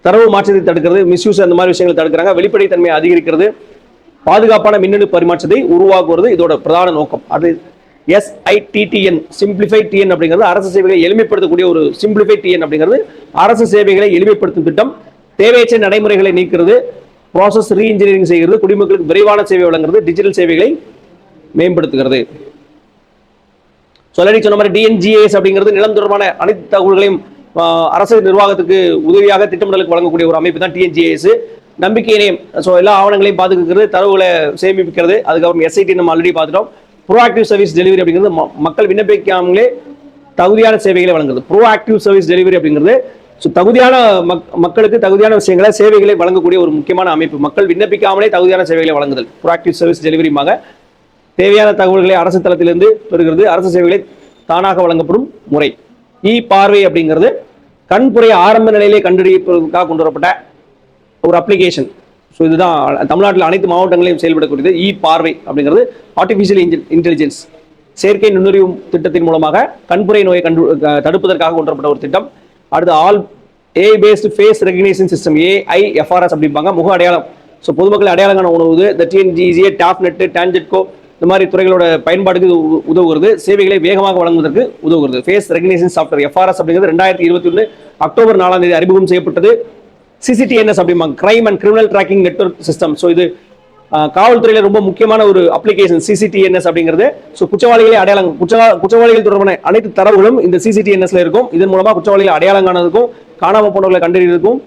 தரவு மாற்றத்தை தடுக்கிறது, மிஸ்யூஸ் அந்த மாதிரி விஷயங்கள் தடுக்கிறாங்க. வெளிப்படைத்தன்மையை அதிகரிக்கிறது, பாதுகாப்பான மின்னணு பரிமாற்றத்தை உருவாக்குவது இதோட பிரதான நோக்கம். அது SITTN சிம்பிளிஃபைட் டிஎன் அப்படிங்கிறது அரசு சேவைகளை எளிமைப்படுத்தக்கூடிய ஒரு சிம்பிளிஃபைட் டிஎன் அப்படிங்கிறது அரசு சேவைகளை எளிமைப்படுத்தும் திட்டம். தேவையற்ற நடைமுறைகளை நீக்கிறது, ப்ராசஸ் ரீஇன்ஜினியரிங் செய்கிறது, குடிமக்களுக்கு விரைவான சேவை வழங்குறது, டிஜிட்டல் சேவைகளை மேம்படுத்துகிறது. சொன்ன மாதிரி டிஎன்ஜிஏஎஸ் அப்படிங்கிறது நிலம் தொடர்பான அனைத்து தகவல்களையும் அரசு நிர்வாகத்துக்கு உதவியாக திட்டமிடலுக்கு வழங்கக்கூடிய ஒரு அமைப்பு தான் டிஎன்ஜிஏஎஸ். நம்பிக்கை இணையம், ஸோ எல்லா ஆவணங்களையும் பாதுகாக்கிறது, தரவுகளை சேமிக்கிறது. அதுக்கப்புறம் எஸ்ஐடி நம்ம ஆல்ரெடி பார்த்துட்டோம். ப்ரோஆக்டிவ் சர்வீஸ் டெலிவரி அப்படிங்கிறது மக்கள் விண்ணப்பிக்காமலே தகுதியான சேவைகளை வழங்குறது. ப்ரோஆக்டிவ் சர்வீஸ் டெலிவரி அப்படிங்கிறது தகுதியான மக்களுக்கு தகுதியான விஷயங்களை, சேவைகளை வழங்கக்கூடிய ஒரு முக்கியமான அமைப்பு. மக்கள் விண்ணப்பிக்காமலே தகுதியான சேவைகளை வழங்குதல் ப்ரோஆக்டிவ் சர்வீஸ் டெலிவரிமாக. தேவையான தகவல்களை அரசு தளத்திலிருந்து பெறுகிறது, அரசு சேவைகளை தானாக வழங்கப்படும் முறை. பார்வை அப்படிங்கிறது கண்புரை ஆரம்ப நிலையிலே கண்டறியப்பதற்காக கொண்டு வரப்பட்ட ஒரு அப்ளிகேஷன். ஸோ இதுதான் தமிழ்நாட்டில் அனைத்து மாவட்டங்களையும் செயல்படக்கூடியது. பார்வை அப்படிங்கிறது ஆர்டிஃபிஷியல் இன்டெலிஜென்ஸ், செயற்கை நுண்ணறிவு திட்டத்தின் மூலமாக கண்புரை நோயை தடுப்பதற்காக கொண்டு வரப்பட்ட ஒரு திட்டம். அடுத்து all AI based face recognition system, AIFRS அப்படிம்பாங்க, முக அடையாளம். ஸோ பொதுமக்கள் அடையாளங்கான உணவுது. இந்த டிஎன்ஜிஏ, டாப்நெட், டான்ஜெட்கோ இந்த மாதிரி துறைகளோட பயன்பாடுக்கு உதவுகிறது, சேவைகளை வேகமாக வழங்குவதற்கு உதவுகிறது. ஃபேஸ் ரெகக்னிஷன் சாஃப்ட்வேர் FRS அப்படிங்கிறது 2021 அக்டோபர் 4 அறிமுகம் செய்யப்பட்டது. CCTNS அப்படிம்பாங்க, crime and criminal tracking network system. So இது காவல்துறையில ரொம்ப முக்கியமான ஒரு அப்ளிகேஷன் CCTNS அப்படிங்கிறது. ஸோ குற்றவாளிகள் தொடர்பான அனைத்து தரவுகளும் இந்த CCTNSல இருக்கும். இதன் மூலமா குற்றவாளிகளை அடையாளம் காணதுக்கும், காணாம போனவர்களை கண்டறிவதற்கும்,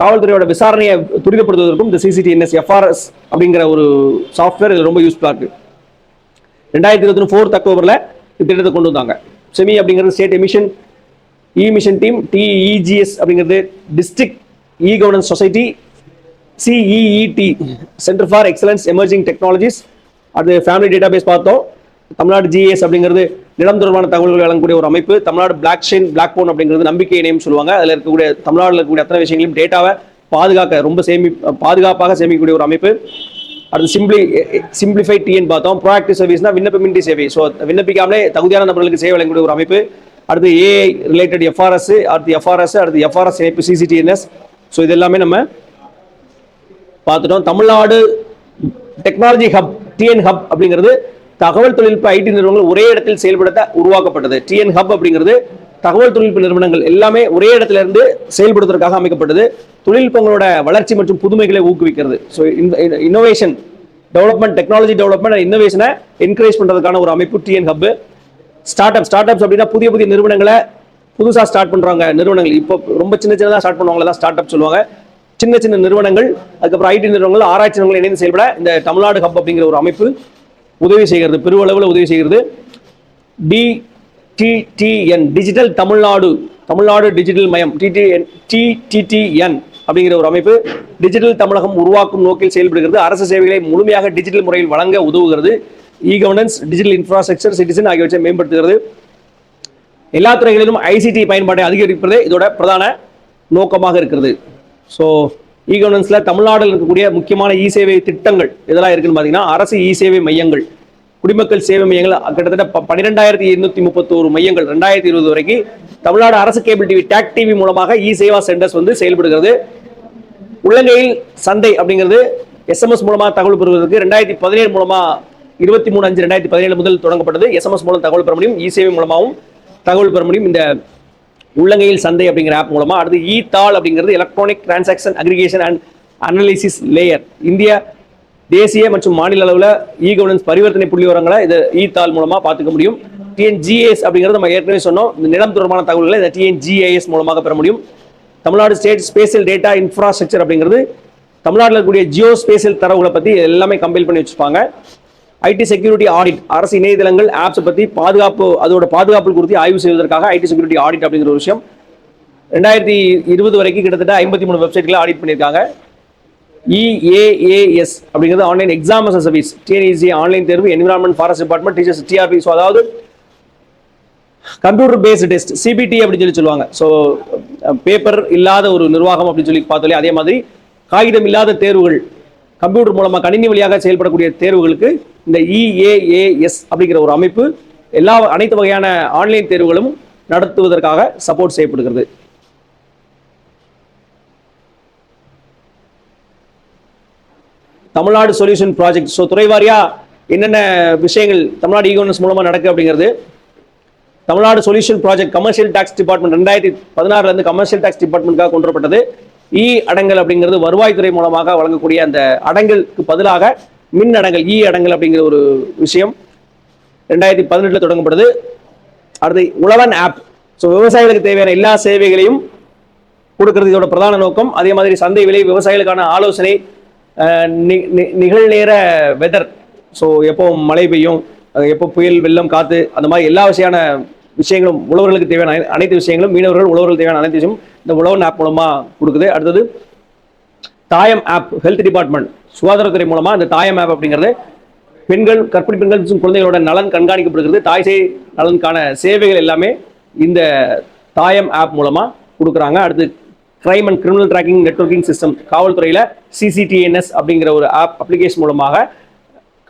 காவல்துறையோட விசாரணையை துரிதப்படுத்துவதற்கும் இந்த CCTNS FRS அப்படிங்கிற ஒரு சாஃப்ட்வேர் இது ரொம்ப யூஸ்ஃபுல்லா இருக்கு. 2024 அக்டோபர்ல திட்டத்தை கொண்டு வந்தாங்க. செமி அப்படிங்கிறது ஸ்டேட் மிஷன் டீம், TEGS அப்படிங்கிறது district governance society, CEET centre for excellence emerging technologies. அது ஃபேமிலி டேட்டா பேஸ் பார்த்தோம். தமிழ்நாடு GIS அப்படிங்கிறது நிலம் தொடர்பான தகவல்கள் வழங்கக்கூடிய ஒரு அமைப்பு. தமிழ்நாடு பிளாக் போன் அப்படிங்கிறது நம்பிக்கை இணையம் சொல்லுவாங்க. அதில் இருக்கக்கூடிய தமிழ்நாட்டில் இருக்கக்கூடிய அத்தனை விஷயங்களையும் டேட்டாவை ரொம்ப பாதுகாப்பாக சேமிக்கக்கூடிய ஒரு அமைப்பு. அடுத்து சிம்பிளிஃபைட் டிஎன் பார்த்தோம். ப்ரோஆக்டிவ் சர்வீஸ்னா விண்ணப்பமின்றி சேவை. ஸோ விண்ணப்பிக்காமலே தகுதியான நபர்களுக்கு சேவை வழங்கக்கூடிய ஒரு அமைப்பு. அடுத்து AI ரிலேட்டட் FRS, அடுத்து FRS இணைப்பு CCTNS. ஸோ இது எல்லாமே நம்ம பார்த்துட்டோம். Tamil Nadu technology hub, TN hub அப்படிங்கிறது தகவல் தொழில்நுட்ப IT நிறுவனங்கள் ஒரே இடத்தில் செயல்படுத்த உருவாக்கப்பட்டது. TN ஹப் அப்படிங்கிறது தகவல் தொழில்நுட்ப நிறுவனங்கள் எல்லாமே ஒரே இடத்துல இருந்து செயல்படுவதற்காக அமைக்கப்பட்டது. தொழில்நுட்பங்களோட வளர்ச்சி மற்றும் புதுமைகளை ஊக்குவிக்கிறது. So innovation development, technology development and இன்னோவேஷனை என்கரேஜ் பண்றதுக்கான ஒரு அமைப்பு TN ஹப். ஸ்டார்ட் அப்ஸ் அப்படின்னா புதிய நிறுவனங்களை புதுசாக ஸ்டார்ட் பண்ணுறாங்க நிறுவனங்கள், இப்போ ரொம்ப சின்னதாக ஸ்டார்ட் பண்ணுவாங்களா தான் ஸ்டார்ட் அப் சொல்லுவாங்க. சின்ன சின்ன நிறுவனங்கள், அதுக்கப்புறம் ஐடி நிறுவனங்கள், ஆராய்ச்சி நிறுவனங்கள் இணைந்து செயல்பட இந்த தமிழ்நாடு ஹப் அப்படிங்கிற ஒரு அமைப்பு உதவி செய்கிறது, பெருவளவில் உதவி செய்கிறது. DTTN டிஜிட்டல் தமிழ்நாடு டிஜிட்டல் மயம், TTN அப்படிங்கிற ஒரு அமைப்பு டிஜிட்டல் தமிழகம் உருவாக்கும் நோக்கில் செயல்படுகிறது. அரசு சேவைகளை முழுமையாக டிஜிட்டல் முறையில் வழங்க உதவுகிறது. இ-கவர்னன்ஸ், டிஜிட்டல் இன்ஃப்ராஸ்ட்ரக்சர், சிட்டிசன் ஆகியவற்றை மேம்படுத்துகிறது. எல்லா துறைகளிலும் ஐசிடி பயன்பாட்டை அதிகரிப்பதே இதோட பிரதான நோக்கமாக இருக்கிறது. ஸோ இ-கவர்னன்ஸில் தமிழ்நாட்டில் இருக்கக்கூடிய முக்கியமான இ சேவை திட்டங்கள் இதெல்லாம் இருக்குன்னு பார்த்தீங்கன்னா, அரசு இ சேவை மையங்கள், குடிமக்கள் சேவை மையங்கள் கிட்டத்தட்ட 12,231 மையங்கள் 2020 வரைக்கும் தமிழ்நாடு அரசு கேபிள் டிவி டேக் டிவி மூலமாக இ சேவா சென்டர்ஸ் வந்து செயல்படுகிறது. உள்ளங்கையில் சந்தை அப்படிங்கிறது SMS மூலமாக தகவல் பெறுவதற்கு 2017 மூலமா 23/5/2017 முதல் தொடங்கப்பட்டது. SMS மூலம் தகவல் பெற முடியும், இ சேவை மூலமாகவும் தகவல் பெற முடியும் இந்த உள்ளங்கையில் சந்தை அப்படிங்கிற ஆப் மூலமா. அடுத்து தாள் அப்படிங்கிறது electronic transaction aggregation and analysis layer. இந்திய தேசிய மற்றும் மாநில அளவில் இ-கவர்னன்ஸ் பரிவர்த்தனை புள்ளி விவரங்களை இது தாள் மூலமா பார்த்துக்க முடியும். TNGIS அப்படிங்கிறது நம்ம ஏற்கனவே சொன்னோம், இந்த நிலம் தொடர்பான தகவல்களை இந்த TNGIS மூலமாக பெற முடியும். Tamil Nadu state spatial data infrastructure அப்படிங்கிறது தமிழ்நாட்டில் இருக்கக்கூடிய ஜியோ ஸ்பேஷியல் தரவுகளை பற்றி எல்லாமே கம்பைல் பண்ணி வச்சிருப்பாங்க. ஐடி செக்யூரிட்டி ஆடிட், அரசு இணையதளங்கள் ஆப்ஸ் பற்றி அதோட பாதுகாப்பு குறித்து ஆய்வு செய்வதற்காக ஐடி செக்யூரிட்டி ஆடிட் அப்படிங்கிற ஒரு விஷயம் 2020 வரைக்கும் கிட்டத்தட்ட 53 வெப்சைட்களை ஆடிட் பண்ணியிருக்காங்க. EAAS அப்படிங்கிறது online examination service, TNEC online தேர்வு, environment, forest department, teachers, TRP. So அதாவது கம்ப்யூட்டர் பேஸ்டு டெஸ்ட், CBT அப்படின்னு சொல்லுவாங்க. ஸோ பேப்பர் இல்லாத ஒரு நிர்வாகம் அப்படின்னு சொல்லி பார்த்தோம். அதே மாதிரி காகிதம் இல்லாத தேர்வுகள், கம்ப்யூட்டர் மூலமாக கணினி வழியாக செயல்படக்கூடிய தேர்வுகளுக்கு இந்த EAAS அப்படிங்கிற ஒரு அமைப்பு அனைத்து வகையான ஆன்லைன் தேர்வுகளும் நடத்துவதற்காக சப்போர்ட் செய்யப்படுகிறது. Tamil Nadu solution project. ஸோ துறைவாரியா என்னென்ன விஷயங்கள் தமிழ்நாடு இ-கவர்னன்ஸ் மூலமா நடக்கு அப்படிங்கிறது. Tamil Nadu solution project commercial tax department 2016 commercial tax டிபார்ட்மெண்ட்காக கொண்டு வரப்பட்டது. அடங்கல் அப்படிங்கிறது வருவாய்த்துறை மூலமாக வழங்கக்கூடிய அந்த அடங்கலுக்கு பதிலாக மின் அடங்கல், அடங்கல் அப்படிங்கிற ஒரு விஷயம் 2018 தொடங்கப்படுது. அடுத்து உழவன் ஆப். ஸோ விவசாயிகளுக்கு தேவையான எல்லா சேவைகளையும் கொடுக்கிறது இதோட பிரதான நோக்கம். அதே மாதிரி சந்தை விலை, விவசாயிகளுக்கான ஆலோசனை, நிகழ்நேர வெதர், ஸோ எப்போ மழை பெய்யும், எப்போ புயல், வெள்ளம், காற்று, அந்த மாதிரி எல்லா விஷயங்களும் உழவர்களுக்கு தேவையான அனைத்து விஷயங்களும், மீனவர்கள் உழவர்களுக்கு தேவையான அனைத்து விஷயமும் இந்த உழவன் ஆப் மூலமா கொடுக்குது. அடுத்தது தாயம் ஆப், ஹெல்த் டிபார்ட்மெண்ட் சுகாதாரத்துறை மூலமா இந்த தாயம் ஆப் அப்படிங்கிறது பெண்கள், கர்ப்பிணி பெண்கள் மற்றும் குழந்தைகளோட நலன் கண்காணிக்கப்படுகிறது. தாய் சேய் நலனுக்கான சேவைகள் எல்லாமே இந்த தாயம் ஆப் மூலமா கொடுக்குறாங்க. அடுத்து crime and criminal tracking networking system, காவல்துறையில் CCTNS அப்படிங்கிற ஒரு அப்ளிகேஷன் மூலமாக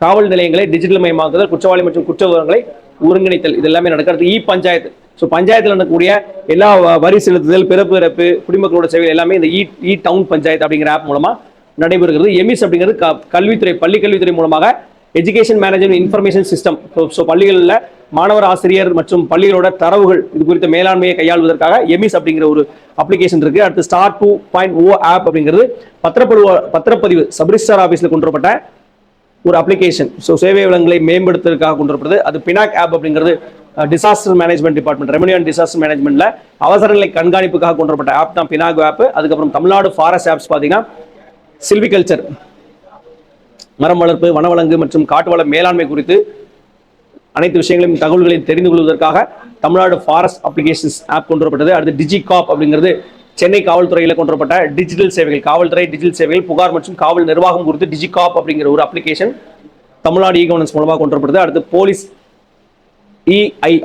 காவல் நிலையங்களை டிஜிட்டல் மயமாக்குதல், குற்றவாளி மற்றும் குற்ற விவரங்களை ஒருங்கிணைத்தல், இது எல்லாமே நடக்கிறது. பஞ்சாயத்து. ஸோ பஞ்சாயத்தில் நடக்கக்கூடிய எல்லா வரி செலுத்துதல், பிறப்பு, குடிமக்களோட சேவைகள் எல்லாமே இந்த டவுன் பஞ்சாயத்து அப்படிங்கிற ஆப் மூலமா நடைபெறுகிறது. எமிஸ் அப்படிங்கிறது கல்வித்துறை, பள்ளி கல்வித்துறை மூலமாக education management information system. So பள்ளிகளில் மாணவர், ஆசிரியர் மற்றும் பள்ளிகளோட தரவுகள் இது குறித்த மேலாண்மையை கையாள்வதற்காக எமிஸ் அப்படிங்கிற ஒரு அப்ளிகேஷன் இருக்கு. அடுத்து ஸ்டார் 2.0 ஆப் அப்படிங்கிறது பத்திரப்பதிவு சப்ரிஜிஸ்ட்ரார் ஆஃபீஸில் கொண்டு வரப்பட்ட ஒரு அப்ளிகேஷன். ஸோ சேவை வளங்களை மேம்படுத்துவதற்காக கொண்டு வரப்படுது. அது பினாக் ஆப் அப்படிங்கிறது disaster management department, revenue and disaster மேனேஜ்மெண்ட்ல அவசர நிலை கண்காணிப்புக்காக கொண்டு வரப்பட்ட ஆப் தான் பினாக் ஆப். அதுக்கப்புறம் தமிழ்நாடு ஃபாரஸ்ட் ஆப்ஸ் பார்த்தீங்கன்னா சில்விகல்ச்சர், மரம் வளர்ப்பு, வனவளங்கு மற்றும் காட்டு வள மேலாண்மை குறித்து அனைத்து விஷயங்களையும் தகவல்களையும் தெரிந்து கொள்வதற்காக தமிழ்நாடு ஃபாரஸ்ட் அப்ளிகேஷன்ஸ் ஆப் கொண்டு வரப்பட்டது. அடுத்து டிஜிகாப் அப்படிங்கிறது சென்னை காவல்துறையில் கொண்டு வரப்பட்ட டிஜிட்டல் சேவைகள், காவல்துறை டிஜிட்டல் சேவைகள், புகார் மற்றும் காவல் நிர்வாகம் குறித்து டிஜிகாப் அப்படிங்கிற ஒரு அப்ளிகேஷன் தமிழ்நாடு இ-கவர்னன்ஸ் மூலமாக கொண்டு வரப்படுது. அடுத்து போலீஸ்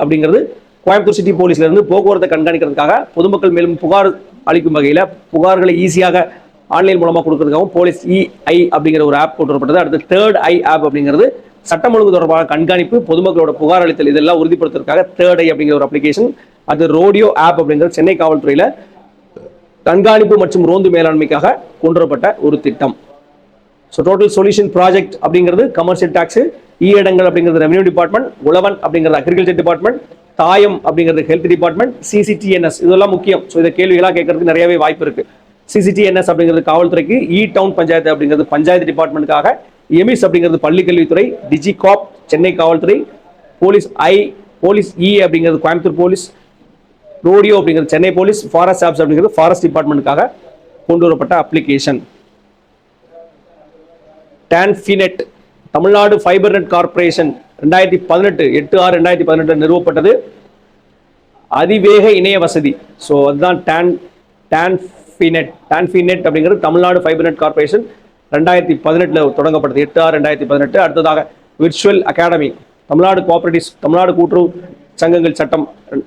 அப்படிங்கிறது கோயம்புத்தூர் சிட்டி போலீஸ்ல இருந்து போக்குவரத்தை கண்காணிக்கிறதுக்காக பொதுமக்கள் மேலும் புகார் அளிக்கும் வகையில் புகார்களை ஈஸியாக ஆன்லைன் மூலமாக கொடுக்கறதுக்காகவும் போலீஸ் அப்படிங்கிற ஒரு ஆப் கொண்டு வரப்பட்டது. அடுத்து தேர்ட் ஆப் அப்படிங்கிறது சட்டம் ஒழுங்கு தொடர்பாக கண்காணிப்பு, பொதுமக்களோட புகார் அளித்தல் இதெல்லாம் உறுதிப்படுத்துறதுக்காக தேர்ட் அப்படிங்கிற ஒரு அப்ளிகேஷன். அது ரோடியோ ஆப் அப்படிங்கிறது சென்னை காவல்துறையில் கண்காணிப்பு மற்றும் ரோந்து மேலாண்மைக்காக கொண்டு வரப்பட்ட ஒரு திட்டம். ஸோ டோட்டல் சொல்யூஷன் ப்ராஜெக்ட் அப்படிங்கிறது கமர்ஷியல் டாக்ஸ், இடங்கள் அப்படிங்கிறது ரெவன்யூ டிபார்ட்மெண்ட், உழவன் அப்படிங்கிறது அக்ரிகல்ச்சர் டிபார்ட்மெண்ட், தாயம் அப்படிங்கிறது ஹெல்த் டிபார்ட்மெண்ட், CCTNS இதெல்லாம் முக்கியம். ஸோ இதை கேள்விகளாக கேட்கறதுக்கு நிறையவே வாய்ப்பு இருக்கு. CCTNS அப்படிங்கிறது காவல்துறைக்கு, டவுன் பஞ்சாயத்து அப்படிங்கிறது பஞ்சாயத்து டிபார்ட்மெண்ட்டுக்காக, எமிஸ் அப்படிங்கிறது பள்ளி கல்வித்துறை, டிஜிகாப் சென்னை காவல்துறை, போலீஸ் அப்படிங்கிறது கோயம்புத்தூர் போலீஸ், ரோடியோ அப்படிங்கிறது சென்னை போலீஸ், ஃபாரஸ்ட் ஆப்ஸ் அப்படிங்கிறது ஃபாரஸ்ட் டிபார்ட்மெண்ட்டுக்காக கொண்டு வரப்பட்ட application. TANFINET Tamil Nadu fibre net corporation 2018 8/6/2018 நிறுவப்பட்டது. அதிவேக இணைய வசதி. ஸோ அதுதான் டான்ஃபினெட் அப்படிங்கிறது தமிழ்நாடு ஃபைபர் நெட் கார்பரேஷன் 2018 தொடங்கப்பட்டது. 8/6/2018. அடுத்ததாக virtual academy Tamil Nadu cooperative Tamil Nadu கூட்டுறவு சங்கங்கள் சட்டம்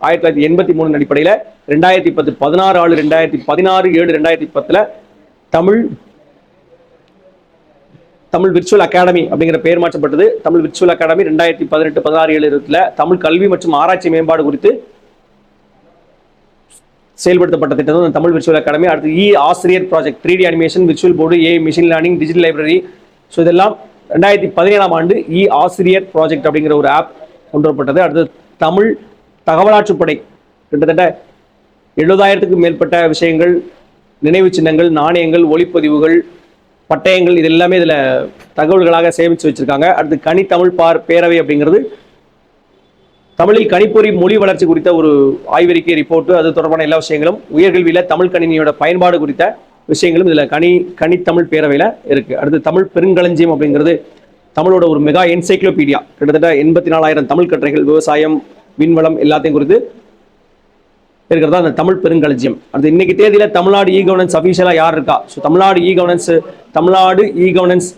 1983 அடிப்படையில் 2010 16/6/2016 தமிழ் விர்ச்சுவல் அகாடமி அப்படிங்கிற பெயர் மாற்றப்பட்டது. தமிழ் விர்ச்சுவல் அகாடமி 2018 16/7 தமிழ் கல்வி மற்றும் ஆராய்ச்சி மேம்பாடு குறித்து செயல்படுத்தப்பட்ட திட்டம் தமிழ் விர்ச்சுவல் அகாடமி. அடுத்து ஆசிரியர் project 3D animation, virtual board, machine learning, digital library. So இதெல்லாம் 2017 ஆசிரியர் ப்ராஜெக்ட் அப்படிங்கிற ஒரு ஆப் கொண்டு வரப்பட்டது. அடுத்து தமிழ் தகவலாற்றுப்படை கிட்டத்தட்ட 70,000க்கும் மேற்பட்ட விஷயங்கள், நினைவு சின்னங்கள், நாணயங்கள், ஒளிப்பதிவுகள், பட்டயங்கள் இது எல்லாமே இதில் தகவல்களாக சேமித்து வச்சிருக்காங்க. அடுத்து கனித்தமிழ் பேரவை அப்படிங்கிறது தமிழில் கணிப்பொறி மொழி வளர்ச்சி குறித்த ஒரு ஆய்வறிக்கை ரிப்போர்ட்டு, அது தொடர்பான எல்லா விஷயங்களும், உயர்கல்வியில் தமிழ் கணினியோட பயன்பாடு குறித்த விஷயங்களும் இதில் கனித்தமிழ் பேரவையில் இருக்கு. அடுத்து தமிழ் பெருங்களஞ்சியம் அப்படிங்கிறது தமிழோட ஒரு மெகா என்சைக்ளோபீடியா, கிட்டத்தட்ட 84,000 தமிழ் கட்டுரைகள், விவசாயம், விண்வளம் எல்லாத்தையும் குறித்து இருக்கிறதா அந்த தமிழ் பெருங்களஞ்சியம். அடுத்து இன்னைக்கு தேதியில் தமிழ்நாடு இ கவர்னன்ஸ் அஃபீஷியலாக யார் இருக்கா? ஸோ தமிழ்நாடு இ கவர்னன்ஸ்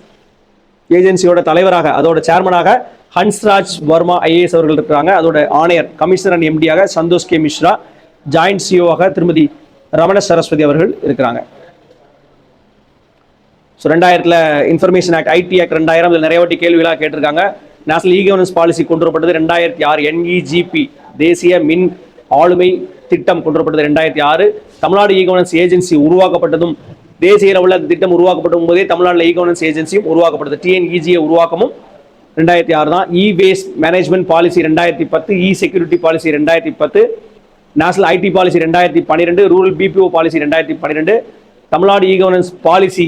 ஏஜென்சியோட தலைவராக, அதோட சேர்மனாக ஹன்ஸ்ராஜ் வர்மா ஐஏஎஸ் அவர்கள் இருக்கிறாங்க. அதோட ஆணையர் கமிஷனர் அண்ட் எம்டியாக சந்தோஷ் கே மிஸ்ரா, ஜாயிண்ட் சிஓவாக திருமதி ரமண சரஸ்வதி அவர்கள் இருக்கிறாங்க. So 2000 information act, ID act 2000 இதில் நிறைய வாட்டி கேள்விகளாக கேட்டிருக்காங்க. நேஷனல் இ கவர்னன்ஸ் பாலிசி கொண்டு வரப்பட்டது 2006. என்இஜிபி தேசிய மின் ஆளுமை திட்டம் கொண்டு வரப்பட்டது 2006. தமிழ்நாடு இ கவர்னன்ஸ் ஏஜென்சி உருவாக்கப்பட்டதும் தேசிய அளவில் திட்டம் உருவாக்கப்படும் போதே தமிழ்நாட்டில் இ கவர்னன்ஸ் ஏஜென்சியும் உருவாக்கப்பட்டது. டிஎன்இஜிஏ உருவாக்கமும் 2006 தான். E waste management policy 2010, e security policy 2010, national IT policy 2012, rural BPO policy 2012, Tamil Nadu e governance policy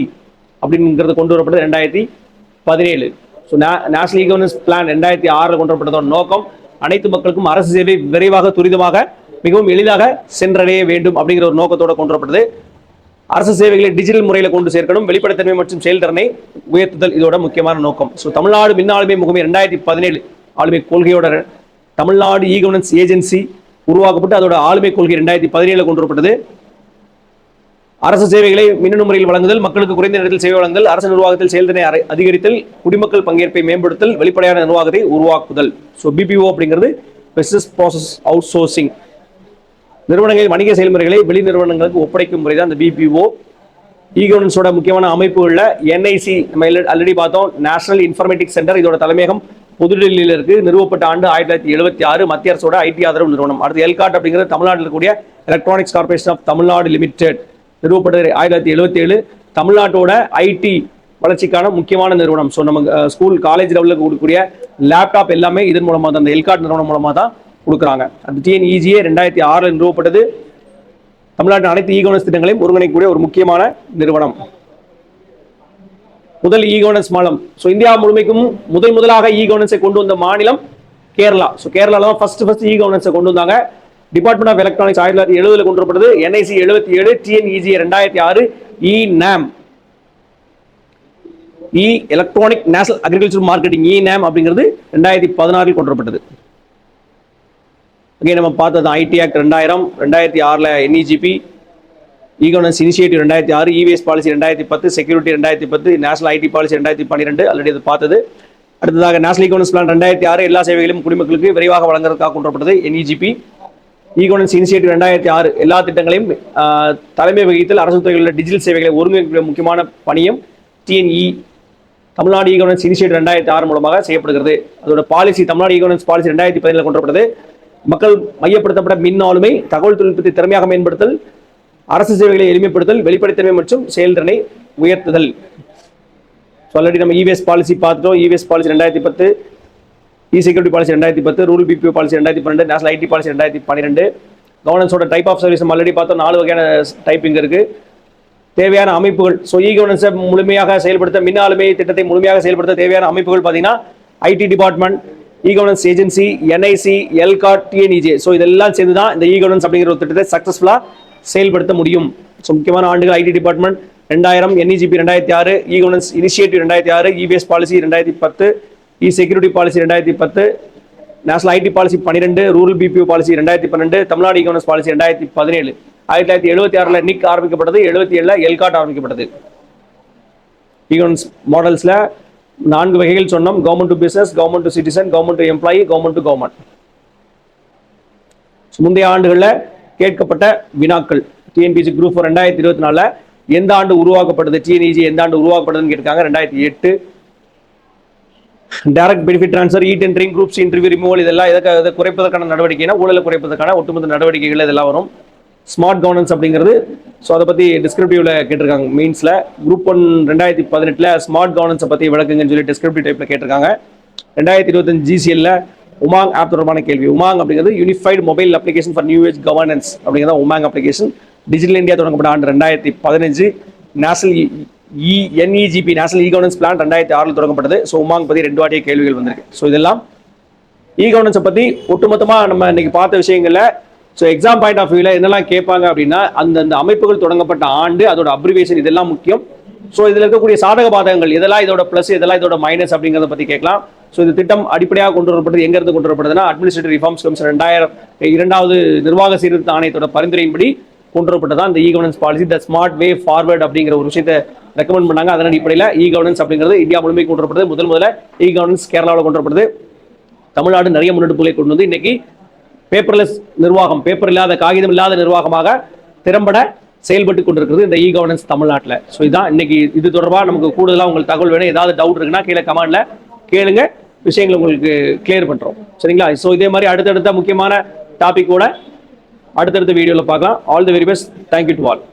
அப்படிங்கிறது கொண்டு வரப்பட்டது 2017. So national e governance plan 2006 கொண்டு வரப்பட்டதோட நோக்கம் அனைத்து மக்களுக்கும் அரசு சேவை விரைவாக, துரிதமாக, மிகவும் எளிதாக சென்றடைய வேண்டும் அப்படிங்கிற ஒரு நோக்கத்தோடு கொண்டு வரப்பட்டது. அரசு சேவைகளை டிஜிட்டல் முறையில் கொண்டு சேர்க்கணும், வெளிப்படைத்தன்மை மற்றும் செயல்திறனை உயர்த்துதல் இதோட முக்கியமான நோக்கம். ஸோ தமிழ்நாடு மின் ஆளுமை முகமை 2017 ஆளுமை கொள்கையோட தமிழ்நாடு இ கவர்னன்ஸ் ஏஜென்சி உருவாக்கப்பட்டு அதோட ஆளுமை கொள்கை 2017 கொண்டு வரப்பட்டது. அரசு சேவைகளை மின்னணு முறையில் வழங்குதல், மக்களுக்கு குறைந்த நேரத்தில் சேவை வழங்குதல், அரசு நிர்வாகத்தில் செயல்திறனை அதிகரித்தல், குடிமக்கள் பங்கேற்பை மேம்படுத்தல், வெளிப்படையான நிர்வாகத்தை உருவாக்குதல். ஸோ பிபிஓ அப்படிங்கிறது பிசினஸ் ப்ராசஸ் அவுட் சோர்சிங், நிறுவனங்கள் வணிக செயல்முறைகளை வெளி நிறுவனங்களுக்கு ஒப்படைக்கும் முறை தான் இந்த பிபிஓ. இ கவர்னன்ஸோட முக்கியமான அமைப்புகளில் என்ஐசி நம்ம ஆல்ரெடி பார்த்தோம், நேஷனல் இன்ஃபர்மேட்டிக்ஸ் சென்டர், இதோட தலைமையகம் புதுடெல்லியில் இருக்கு. நிறுவப்பட்ட ஆண்டு 1976, மத்திய அரசோட ஐடி ஆதரவு நிறுவனம். அடுத்து எல்காட் அப்படிங்கிறது தமிழ்நாட்டில் இருக்கக்கூடிய electronics corporation of Tamil Nadu limited, நிறுவப்பட்டது 1977. தமிழ்நாட்டோட ஐடி வளர்ச்சிக்கான முக்கியமான நிறுவனம். ஸோ நம்ம ஸ்கூல் காலேஜ் லெவலில் கொடுக்கக்கூடிய லேப்டாப் எல்லாமே இதன் மூலமாக தான், அந்த எல்காட் நிறுவனம் மூலமாக தான் கொடுக்குறாங்க. அந்த டிஎன்இஜிஏ 2006 நிறுவப்பட்டது. தமிழ்நாட்டின் அனைத்து இ கவர்னன்ஸ் திட்டங்களையும் ஒருங்கிணைக்கக்கூடிய ஒரு முக்கியமான நிறுவனம். முதல் இ கவர்னன்ஸ் மாநிலம். ஸோ இந்தியா முழுமைக்கும் முதலாக இ கவர்னன்ஸை கொண்டு வந்த மாநிலம் கேரளா. ஸோ கேரளாவில் தான் ஃபர்ஸ்ட் இ கவர்னன்ஸை கொண்டு வந்தாங்க. டிபார்ட்மெண்ட் ஆஃப் எலக்ட்ரானிக்ஸ் 1970 கொண்டு வரப்பட்டது. NIC 77, TNEGA 2006, e NAM e electronic national agriculture marketing e NAM அப்படிங்கிறது 2016 கொண்டு வரப்பட்டது. அங்கே நம்ம பார்த்தது IT act 2000, 2006 NEGP, e governance initiative 2006, e waste policy 2010, security 2010, national IT policy 2012 already அது பார்த்தது. அடுத்ததாக நேஷனல் இ கவர்னன்ஸ் பிளான் 2006 எல்லா சேவைகளும் குடிமக்களுக்கு விரைவாக வழங்குறதுக்காக கொண்டு வரப்பட்டது என்இஜிபி. இ கவர்னன்ஸ் இனிஷியேட்டிவ் 2006 எல்லா திட்டங்களையும் தலைமை வகித்தல், அரசு துறைகளில் டிஜிட்டல் சேவைகளை ஒருங்கிணைக்க முக்கியமான பணியும் TNE Tamil Nadu e governance initiative 2006 மூலமாக செய்யப்படுகிறது. அதோட policy Tamil Nadu e governance policy 2017 கொண்டு வரப்பட்டது. மக்கள் மையப்படுத்தப்பட்ட மின் ஆளுமை, தகவல் தொழில்நுட்பத்தை திறமையாக மேம்படுத்தல், அரசு சேவைகளை எளிமைப்படுத்தல், வெளிப்படைத்தன்மை மற்றும் செயல்திறனை உயர்த்துதல். ஆல்ரெடி நம்ம இவேஸ் பாலிசி பார்த்துட்டோம். E waste policy 2010, e security policy 2010, rural BPO policy 2012, national IT policy 2012. கவர்னன்ஸோட டைப் ஆஃப் சர்வீஸ் ஆல்ரெடி பார்த்தோம், 4 வகையான டைப்பிங் இருக்கு. தேவையான அமைப்புகள். ஸோ இ கவர்னன்ஸை முழுமையாக செயல்படுத்த, மின் ஆளுமை திட்டத்தை முழுமையாக செயல்படுத்த தேவையான அமைப்புகள் பார்த்தீங்கன்னா IT department, e governance agency, NIC, ELCOT, TNEGA. So இதெல்லாம் சேர்ந்து தான் இந்த இ கவர்னன்ஸ் அப்படிங்கிற ஒரு திட்டத்தை சக்ஸஸ்ஃபுல்லாக செயல்படுத்த முடியும். ஸோ முக்கியமான ஆண்டுகள் IT department 2000, NEGP 2006, e governance initiative 2006, EPS policy 2010, e security policy 2010, national IT policy 12, rural BPO policy 2012, Tamil Nadu e governance policy 2017. 1976 NIC ஆரம்பிக்கப்பட்டது, 77 எல்காட் ஆரம்பிக்கப்பட்டது. இ கவர்னன்ஸ் மாடல்ஸ்ல 4 வகைகள் சொன்னோம். Government to business, government to citizen, government to employee, government to government. முந்தைய ஆண்டுகளில் கேட்கப்பட்ட வினாக்கள் டிஎன்பிசி குரூப் 2024 எந்த ஆண்டு உருவாக்கப்பட்டது, டிஎன்இஜி எந்த ஆண்டு உருவாக்கப்பட்டதுன்னு கேட்டிருக்காங்க. 2008. டைரக்ட் பெனிஃபிட் ட்ரான்ஸ்ஃபர், இ டெண்டரிங், குரூப்ஸ் இன்டர்வியூ ரிமூவல், இதெல்லாம் இதை குறைப்பதற்கான நடவடிக்கைனா ஊழலை குறைப்பதற்கான ஒட்டுமொத்த நடவடிக்கைகள் இதெல்லாம் வரும். ஸ்மார்ட் கவர்னன்ஸ் அப்படிங்கிறது, ஸோ அதை பற்றி டிஸ்கிரிப்டிவ்ல கேட்டிருக்காங்க. மெயின்ஸில் குரூப் 1 2018 ஸ்மார்ட் கவர்னன்ஸை பற்றி விளக்குங்கன்னு சொல்லி டிஸ்கிரிப்டிவ் டைப்பில் கேட்டிருக்காங்க. 2025 ஜிசிஎல்ல உமாங் ஆப் தொடர்பான கேள்வி. உமாங் அப்படிங்கிறது unified mobile application for new age governance அப்படிங்கிறத உமாங் அப்ளிகேஷன். டிஜிட்டல் இந்தியா தொடங்கப்பட்ட ஆண்டு 2015. National NEGP national e governance plan 2006 தொடங்கப்பட்டது. ஸோ உமாங் பற்றி 2 வாட்டிய கேள்விகள் வந்திருக்கு. ஸோ இதெல்லாம் இ கவர்னன்ஸை பற்றி ஒட்டுமொத்தமாக நம்ம இன்னைக்கு பார்த்த விஷயங்கள்ல. ஸோ எக்ஸாம் பாயிண்ட் ஆஃப் வியூவில் என்னெல்லாம் கேட்பாங்க அப்படின்னா, அந்த அமைப்புகள் தொடங்கப்பட்ட ஆண்டு, அதோட அப்ரிவேஷன், இதெல்லாம் முக்கியம். ஸோ இதில் இருக்கக்கூடிய சாதக பாதகங்கள், இதெல்லாம் இதோட பிளஸ், இதெல்லாம் இதோட மைனஸ் அப்படிங்கிறத பற்றி கேட்கலாம். ஸோ இந்த திட்டம் அடிப்படையாக கொண்டு வரப்பட்டது எங்கிருந்து கொண்டு வரப்படுதுன்னா, அட்மினிஸ்ட்ரேட்டிவ் ரிஃபார்ம்ஸ் கமிஷன் 2002 நிர்வாக சீர்திருத்த ஆணையத்தோட பரிந்துரையின்படி கொண்டு வரப்பட்டதான் இந்த இ governance policy. The smart way forward அப்படிங்கிற ஒரு விஷயத்தை ரெக்கமெண்ட் பண்ணாங்க. அதன் அடிப்படையில் இ கவர்னன்ஸ் அப்படிங்கிறது இந்தியா முழுமைக்கு கொண்டு வரப்படுது. முதல்ல இ கவர்னன்ஸ் கேரளாவில் கொண்டு வரப்படுது. தமிழ்நாடு நிறைய முன்னெடுப்புகளை கொண்டு வந்து இன்னைக்கு பேப்பர்லெஸ் நிர்வாகம், பேப்பர் இல்லாத, காகிதம் இல்லாத நிர்வாகமாக திறம்பட செயல்பட்டு கொண்டிருக்கிறது இந்த இ கவர்னன்ஸ் தமிழ்நாட்டில். ஸோ இதுதான் இன்னைக்கு. இது தொடர்பாக நமக்கு கூடுதலாக உங்களுக்கு தகவல் வேணும், ஏதாவது டவுட் இருக்குன்னா கீழே கமெண்ட்ல கேளுங்க, விஷயங்களை உங்களுக்கு கிளியர் பண்றோம். சரிங்களா? ஸோ இதே மாதிரி அடுத்தடுத்த முக்கியமான டாபிக்கோட அடுத்தடுத்த வீடியோவில் பார்க்கலாம். All the very best. Thank you to all.